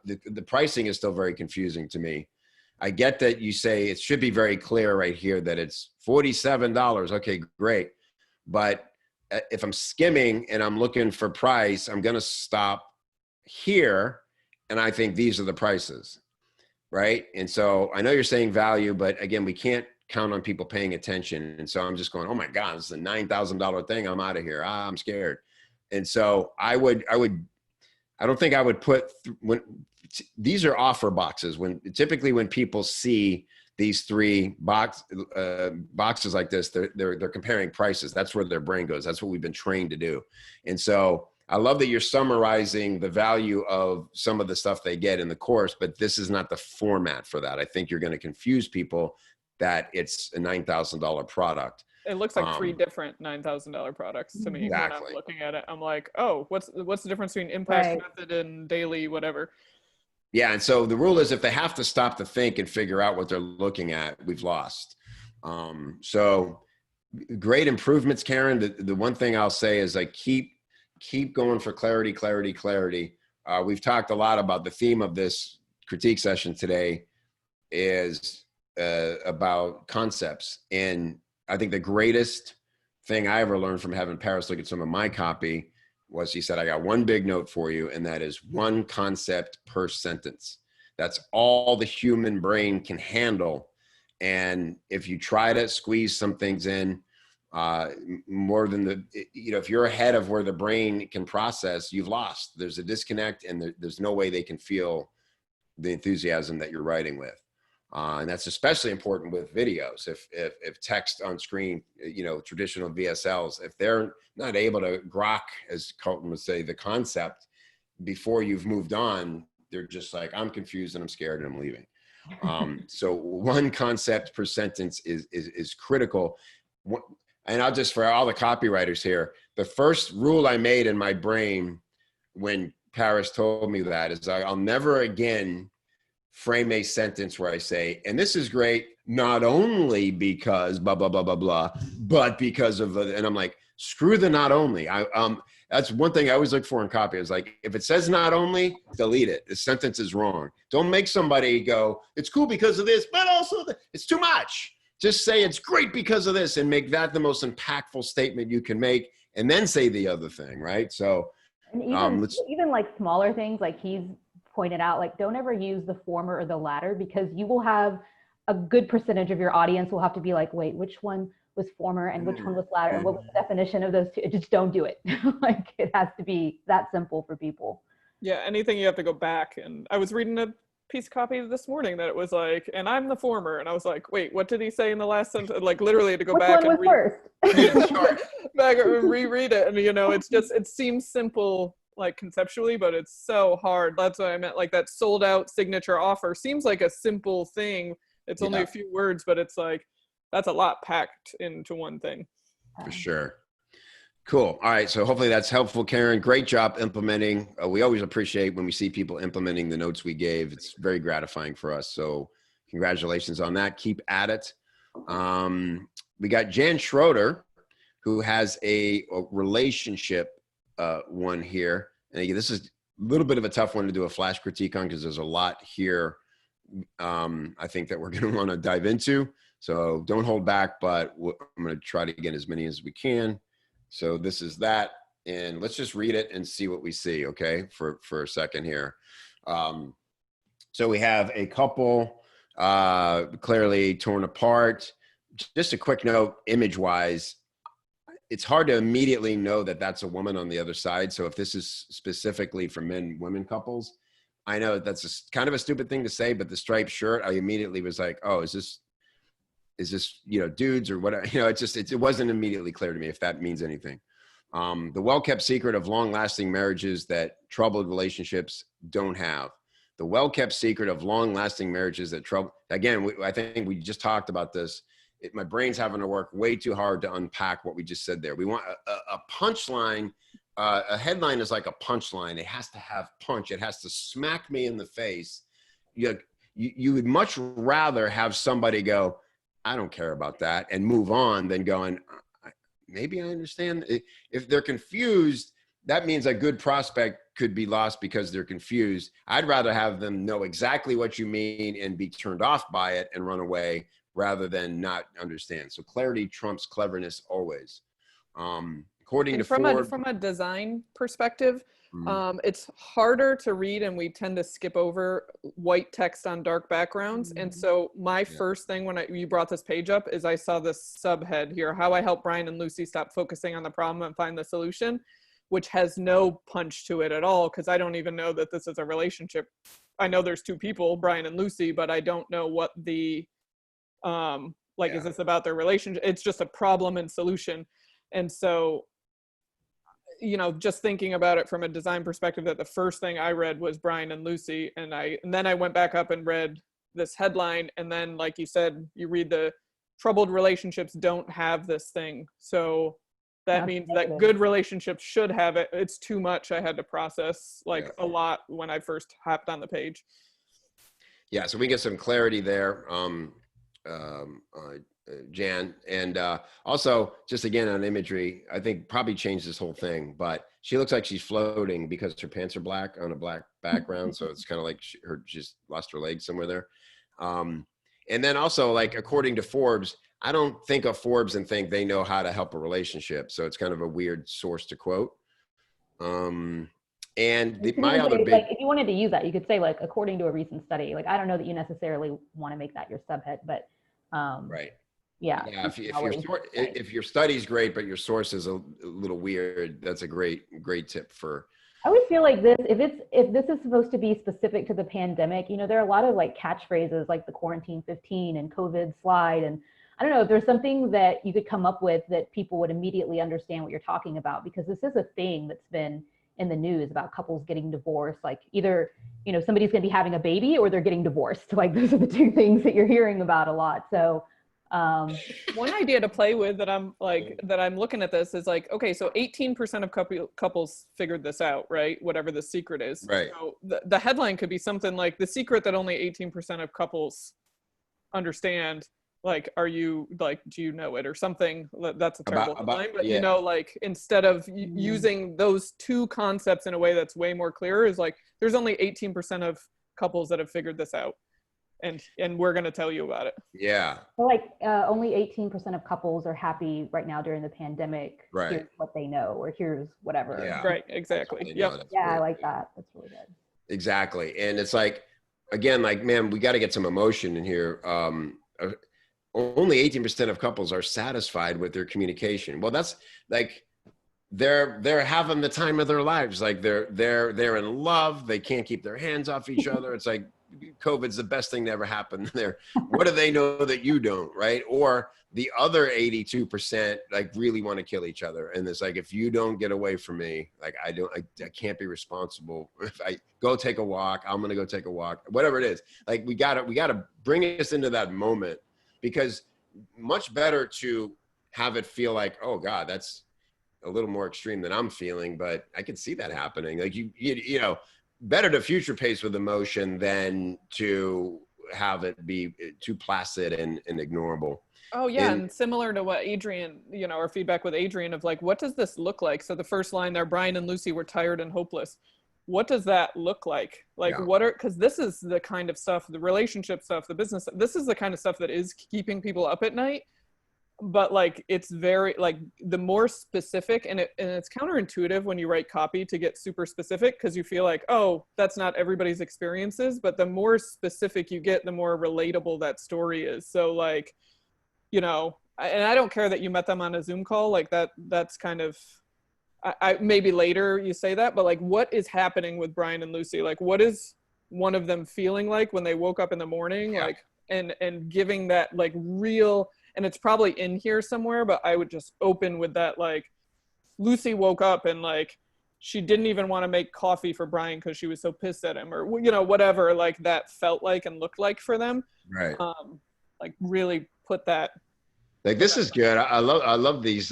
the pricing is still very confusing to me. I get that you say it should be very clear right here that it's $47. Okay, great. But if I'm skimming and I'm looking for price, I'm going to stop here. And I think these are the prices, right? And so I know you're saying value, but again, we can't count on people paying attention. And so I'm just going, oh my God, this is a $9,000 thing. I'm out of here. I'm scared. And so I don't think I would put, these are offer boxes. Typically when people see these 3 boxes like this, they're comparing prices. That's where their brain goes. That's what we've been trained to do. And so I love that you're summarizing the value of some of the stuff they get in the course, but this is not the format for that. I think you're going to confuse people that it's a $9,000 product. It looks like 3 different $9,000 products to me. Exactly. When I'm looking at it. I'm like, oh, what's the difference between impact method and daily whatever? Yeah, and so the rule is if they have to stop to think and figure out what they're looking at, we've lost. So great improvements, Karen. The one thing I'll say is like keep going for clarity, clarity, clarity. We've talked a lot about the theme of this critique session today is about concepts. And I think the greatest thing I ever learned from having Paris look at some of my copy was he said, I got one big note for you, and that is one concept per sentence. That's all the human brain can handle. And if you try to squeeze some things in, more than if you're ahead of where the brain can process, you've lost. There's a disconnect, and there's no way they can feel the enthusiasm that you're writing with. And that's especially important with videos. If text on screen, traditional VSLs, if they're not able to grok, as Colton would say, the concept before you've moved on, they're just like, I'm confused and I'm scared and I'm leaving. So one concept per sentence is critical. And I'll just, for all the copywriters here, the first rule I made in my brain when Paris told me that is I'll never again frame a sentence where I say, and this is great, not only because blah, blah, blah, blah, blah, but because of, and I'm like, screw the not only. That's one thing I always look for in copy. Is like, if it says not only, delete it. The sentence is wrong. Don't make somebody go, it's cool because of this, but also it's too much. Just say it's great because of this and make that the most impactful statement you can make, and then say the other thing, right? So, and even like smaller things, like he's pointed out, like don't ever use the former or the latter, because you will have a good percentage of your audience will have to be like, wait, which one was former and which one was latter, and what was the definition of those two? Just don't do it. Like it has to be that simple for people. Yeah, anything you have to go back. And I was reading a piece of copy this morning that it was like, and I'm the former, and I was like, wait, what did he say in the last sentence? Like literally to go back and back and reread it. And it's just, it seems simple like conceptually, but it's so hard. That's what I meant. Like that sold out signature offer seems like a simple thing. It's only a few words, but it's like, that's a lot packed into one thing. For sure. Cool. All right. So hopefully that's helpful, Karen. Great job implementing. We always appreciate when we see people implementing the notes we gave. It's very gratifying for us. So congratulations on that. Keep at it. We got Jan Schroeder, who has a relationship one here. And again, this is a little bit of a tough one to do a flash critique on because there's a lot here I think that we're going to want to dive into. So don't hold back, but I'm going to try to get as many as we can. So this is that. And let's just read it and see what we see, okay, for a second here. So we have a couple clearly torn apart. Just a quick note, image-wise, it's hard to immediately know that that's a woman on the other side. So if this is specifically for men-women couples, I know that's kind of a stupid thing to say, but the striped shirt, I immediately was like, oh, is this dudes or whatever? It wasn't immediately clear to me if that means anything. The well-kept secret of long-lasting marriages that troubled relationships don't have. The well-kept secret of long-lasting marriages that I think we just talked about this. My brain's having to work way too hard to unpack what we just said there. We want a punchline. A headline is like a punchline. It has to have punch. It has to smack me in the face. You would much rather have somebody go, I don't care about that, and move on than going, maybe I understand. If they're confused, that means a good prospect could be lost because they're confused. I'd rather have them know exactly what you mean and be turned off by it and run away rather than not understand. So clarity trumps cleverness always. According to Ford, from a design perspective, it's harder to read, and we tend to skip over white text on dark backgrounds. And so my first thing when you brought this page up is I saw this subhead here, how I help Brian and Lucy stop focusing on the problem and find the solution, which has no punch to it at all, because I don't even know that this is a relationship. I know there's two people, Brian and Lucy, but I don't know what the is this about their relationship? It's just a problem and solution. And so just thinking about it from a design perspective, that the first thing I read was Brian and Lucy, and then I went back up and read this headline, and then like you said, you read the troubled relationships don't have this thing. So that means that good relationships should have it. It's too much. I had to process a lot when I first hopped on the page. Yeah, so we get some clarity there. Jan, and also just again on imagery, I think probably changed this whole thing, but she looks like she's floating because her pants are black on a black background. So it's kind of like she's lost her leg somewhere there. And then also, like, according to Forbes, I don't think of Forbes and think they know how to help a relationship. So it's kind of a weird source to quote. And You could my even other say, big, like, if you wanted to use that, you could say, like, according to a recent study. Like, I don't know that you necessarily want to make that your subhead, but right. yeah, Yeah, you if, can you, always say. if your study's great, but your source is a little weird, that's a great tip for. I would feel like this, if this is supposed to be specific to the pandemic, you know, there are a lot of like catchphrases like the quarantine 15 and COVID slide. And I don't know if there's something that you could come up with that people would immediately understand what you're talking about, because this is a thing that's been in the news about couples getting divorced. Like either, you know, somebody's going to be having a baby or they're getting divorced. Like those are the two things that you're hearing about a lot. So one idea to play with that I'm looking at this is like, okay, so 18% of couples figured this out, right? Whatever the secret is. Right. So the headline could be something like the secret that only 18% of couples understand. Like, are you like, do you know it or something? That's a terrible headline, but yeah. you know, like instead of using those two concepts in a way that's way more clear, is like, there's only 18% of couples that have figured this out. And we're going to tell you about it. Yeah. so like only 18% of couples are happy right now during the pandemic. Right. Here's what they know, or here's whatever. Yeah. Right. Exactly. Yep. Yeah, I like that. That's really good. Exactly. And it's like, again, like, man, we got to get some emotion in here. Only 18% of couples are satisfied with their communication. Well, that's like, they're having the time of their lives. Like they're in love. They can't keep their hands off each other. It's like, COVID's the best thing that ever happened there. What do they know that you don't, right? Or the other 82% like really want to kill each other. And it's like, if you don't get away from me, like I can't be responsible. If I go take a walk, I'm going to go take a walk, whatever it is. Like we gotta bring us into that moment, because much better to have it feel like, oh God, that's a little more extreme than I'm feeling, but I can see that happening. Like you know, better to future pace with emotion than to have it be too placid and ignorable. Oh yeah, and similar to what Adrian, you know, our feedback with Adrian of like, what does this look like? So the first line there, Brian and Lucy were tired and hopeless. What does that look like? Like because this is the kind of stuff, the relationship stuff, the business, this is the kind of stuff that is keeping people up at night. But like, it's very like the more specific, and it's counterintuitive when you write copy to get super specific, because you feel like, oh, that's not everybody's experiences. But the more specific you get, the more relatable that story is. So like, you know, and I don't care that you met them on a Zoom call, like that's kind of, I maybe later you say that, but like, what is happening with Brian and Lucy? Like, what is one of them feeling like when they woke up in the morning? Like, and giving that like real, and it's probably in here somewhere, but I would just open with that, like, Lucy woke up and like, she didn't even want to make coffee for Brian because she was so pissed at him, or, you know, whatever, like that felt like and looked like for them. Right. Like really put that. Like, this is good. I love these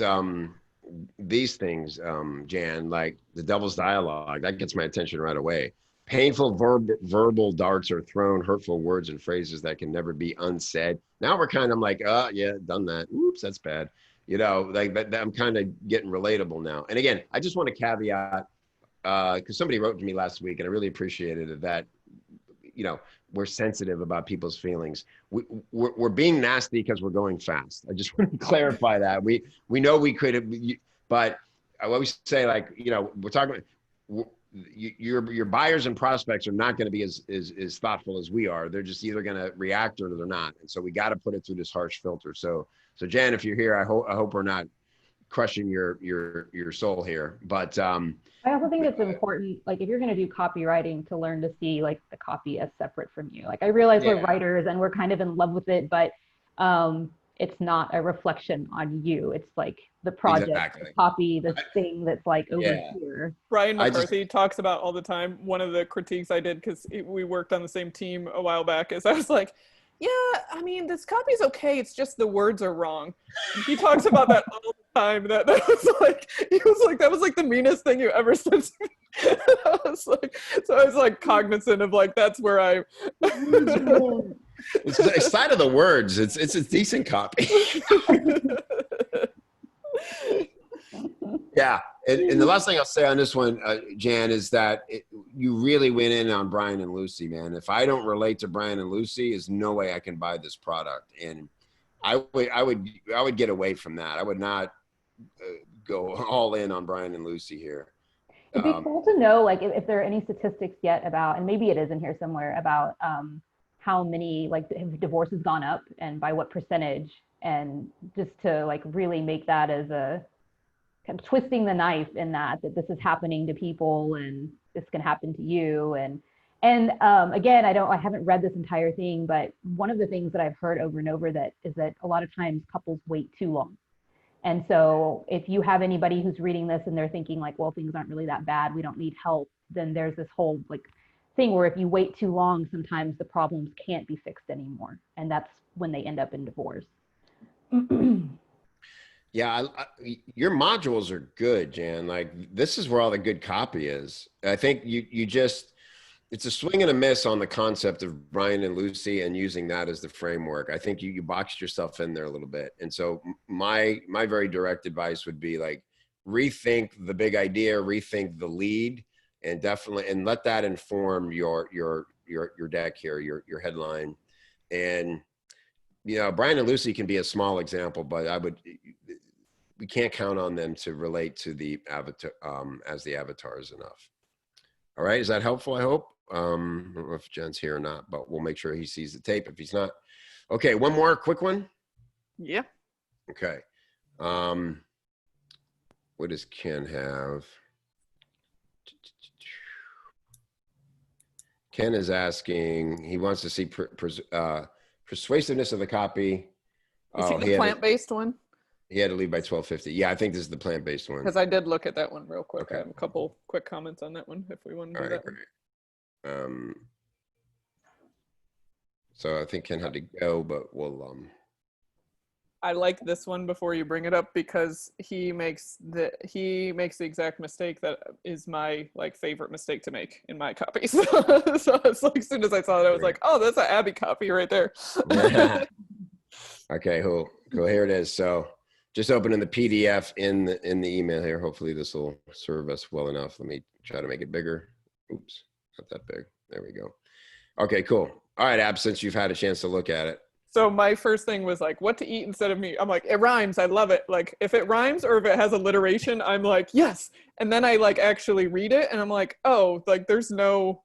things, Jan, like the devil's dialogue. That gets my attention right away. Painful verbal darts are thrown, hurtful words and phrases that can never be unsaid. Now we're kind of like, yeah, done that. Oops, that's bad. You know, like that I'm kind of getting relatable now. And again, I just want to caveat, because somebody wrote to me last week, and I really appreciated it, that, you know, we're sensitive about people's feelings. We're being nasty because we're going fast. I just want to clarify that. We know we could have, but I always say, like, you know, we're talking. Your buyers and prospects are not going to be as thoughtful as we are. They're just either going to react or they're not. And so we got to put it through this harsh filter. So Jan, if you're here, I hope we're not crushing your soul here. But I also think it's important, like if you're going to do copywriting, to learn to see like the copy as separate from you. Like I realize we're writers and we're kind of in love with it, but it's not a reflection on you. It's like the project, the copy, the thing that's like over here. Brian McCarthy talks about all the time. One of the critiques I did, because we worked on the same team a while back, is I was like, yeah, I mean, this copy's okay. It's just the words are wrong. And he talks about that all the time. That was like, that was like the meanest thing you ever said to me. I was like cognizant of like, that's where I. It's side of the words. It's a decent copy. Yeah. And the last thing I'll say on this one, Jan, is that you really went in on Brian and Lucy, man. If I don't relate to Brian and Lucy, there's no way I can buy this product. And I would get away from that. I would not go all in on Brian and Lucy here. It'd be cool to know, like, if there are any statistics yet about, and maybe it is in here somewhere, about how many, like, have divorces gone up and by what percentage, and just to like really make that as a kind of twisting the knife in that this is happening to people and this can happen to you. And again, I haven't read this entire thing, but one of the things that I've heard over and over that is that a lot of times couples wait too long. And so if you have anybody who's reading this and they're thinking like, well, things aren't really that bad, we don't need help, then there's this whole like thing where if you wait too long, sometimes the problems can't be fixed anymore. And that's when they end up in divorce. Yeah, your modules are good, Jan. Like, this is where all the good copy is. I think you just, it's a swing and a miss on the concept of Brian and Lucy and using that as the framework. I think you boxed yourself in there a little bit. And so my very direct advice would be like, rethink the big idea, rethink the lead, and definitely, and let that inform your deck here, your headline. And, you know, Brian and Lucy can be a small example, but we can't count on them to relate to the avatar as the avatars enough. All right, is that helpful? I hope. I don't know if Jen's here or not, but we'll make sure he sees the tape if he's not. Okay, one more quick one. Yeah. Okay. What does Ken have? Ken is asking, he wants to see persuasiveness of the copy. Is he the plant-based one? He had to leave by 12:50. Yeah, I think this is the plant-based one. Because I did look at that one real quick. Okay. I have a couple quick comments on that one if we want to do that one. Great. So I think Ken had to go, but we'll I like this one before you bring it up because he makes the exact mistake that is my like favorite mistake to make in my copies. So it's like as soon as I saw it, I was like, oh, that's an Abby copy right there. Okay, cool. Here it is. So just opening the PDF in the email here. Hopefully this will serve us well enough. Let me try to make it bigger. Oops, not that big. There we go. Okay, cool. All right, Ab, since you've had a chance to look at it. So my first thing was like, what to eat instead of meat. I'm like, it rhymes. I love it. Like if it rhymes or if it has alliteration, I'm like, yes. And then I like actually read it and I'm like, oh, like there's no,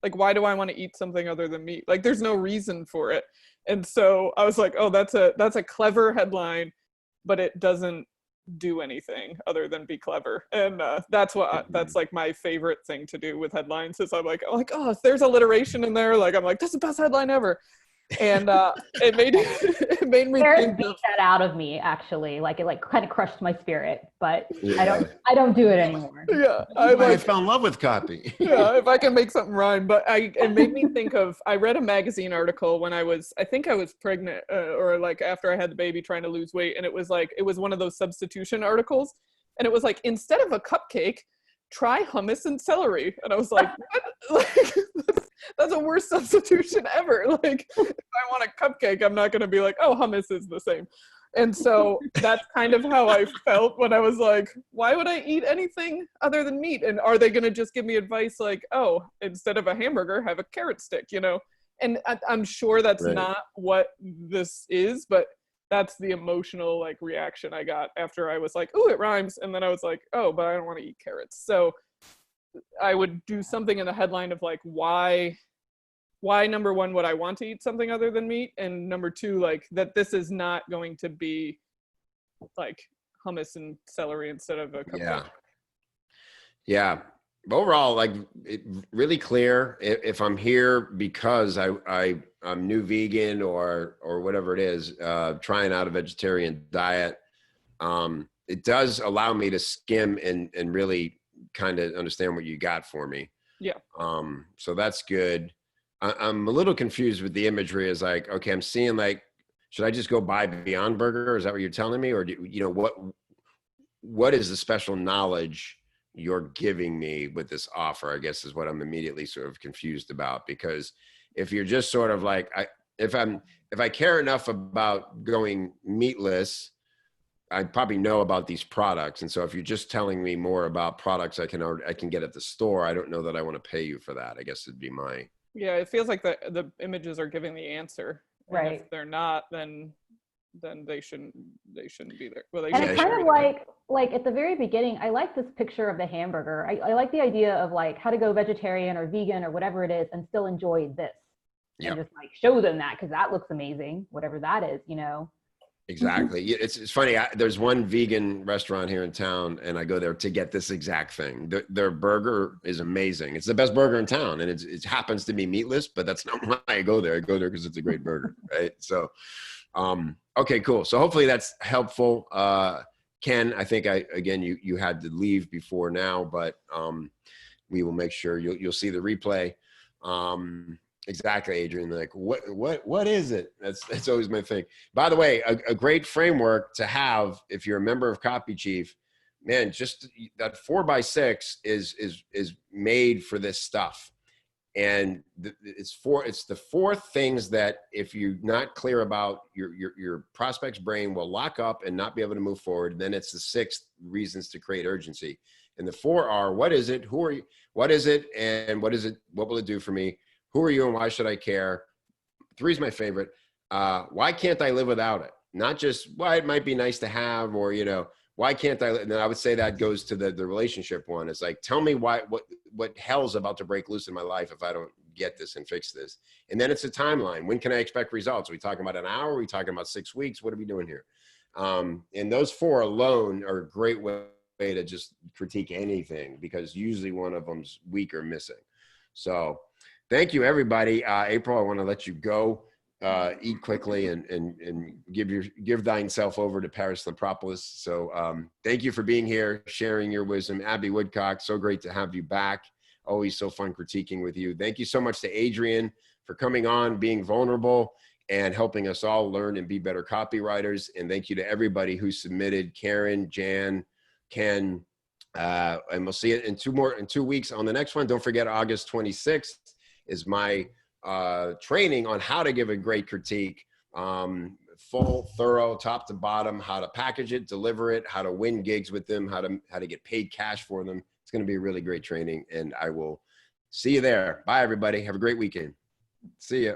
like, why do I want to eat something other than meat? Like there's no reason for it. And so I was like, oh, that's a clever headline, but it doesn't do anything other than be clever. And that's like my favorite thing to do with headlines is I'm like, oh, if there's alliteration in there, like I'm like, that's the best headline ever. And it made me Eric beat that out of me, actually. Like it like kind of crushed my spirit, but yeah. I don't do it anymore. Yeah, I fell in love with copy. Yeah, if I can make something rhyme. But it made me think of, I read a magazine article when I think I was pregnant or like after I had the baby trying to lose weight, and it was one of those substitution articles, and it was like, instead of a cupcake, try hummus and celery. And I was like, what? Like, that's the worst substitution ever. Like, if I want a cupcake, I'm not going to be like, oh, hummus is the same. And so that's kind of how I felt when I was like, why would I eat anything other than meat? And are they going to just give me advice like, oh, instead of a hamburger, have a carrot stick, you know? And I'm sure that's not what this is, but that's the emotional like reaction I got after I was like, oh, it rhymes. And then I was like, oh, but I don't want to eat carrots. So I would do something in the headline of like, why number one, would I want to eat something other than meat? And number two, like that this is not going to be like hummus and celery instead of a cupcake. Yeah. Overall, like really clear. If I'm here because I'm new vegan or whatever it is, trying out a vegetarian diet, it does allow me to skim and really kind of understand what you got for me. Yeah. So that's good. I'm a little confused with the imagery. Is like, okay, I'm seeing like, should I just go buy Beyond Burger? Is that what you're telling me? Or what is the special knowledge you're giving me with this offer, I guess is what I'm immediately sort of confused about. Because if you're just sort of like, if I care enough about going meatless, I probably know about these products. And so if you're just telling me more about products I can get at the store, I don't know that I want to pay you for that, I guess it'd be my. Yeah, it feels like the images are giving the answer. Right. And if they're not, then then they shouldn't be there. Well, they And should I Yeah, be kind there. of like at the very beginning, I like this picture of the hamburger. I like the idea of like how to go vegetarian or vegan or whatever it is and still enjoy this. And Yep. just like show them that because that looks amazing, whatever that is, you know. Exactly. Yeah, it's funny. There's one vegan restaurant here in town, and I go there to get this exact thing. Their burger is amazing. It's the best burger in town, and it happens to be meatless, but that's not why I go there. I go there because it's a great burger, right? So, okay, cool. So hopefully that's helpful. Ken, I think again you had to leave before now, but we will make sure you'll see the replay. Exactly, Adrian. Like, what is it? That's always my thing. By the way, a great framework to have if you're a member of Copy Chief, man. Just that 4x6 is made for this stuff, and it's the 4 things that if you're not clear about, your prospect's brain will lock up and not be able to move forward. Then it's the 6 reasons to create urgency, and the 4 are: what is it? Who are you? What is it? And what is it? What will it do for me? Who are you and why should I care? 3 is my favorite. Why can't I live without it? Not just why it might be nice to have, or, why can't I? And then I would say that goes to the relationship one. It's like, tell me what hell's about to break loose in my life if I don't get this and fix this. And then it's a timeline. When can I expect results? Are we talking about an hour? Are we talking about 6 weeks? What are we doing here? And those 4 alone are a great way to just critique anything, because usually one of them's weak or missing. So thank you, everybody. April, I want to let you go, eat quickly, and give thine self over to Paris Lepropolis. So thank you for being here, sharing your wisdom. Abby Woodcock, so great to have you back. Always so fun critiquing with you. Thank you so much to Adrian for coming on, being vulnerable, and helping us all learn and be better copywriters. And thank you to everybody who submitted: Karen, Jan, Ken, and we'll see it in 2 weeks on the next one. Don't forget, August 26th is my training on how to give a great critique, full, thorough, top to bottom, how to package it, deliver it, how to win gigs with them, how to get paid cash for them. It's going to be a really great training, and I will see you there. Bye, everybody. Have a great weekend. See ya.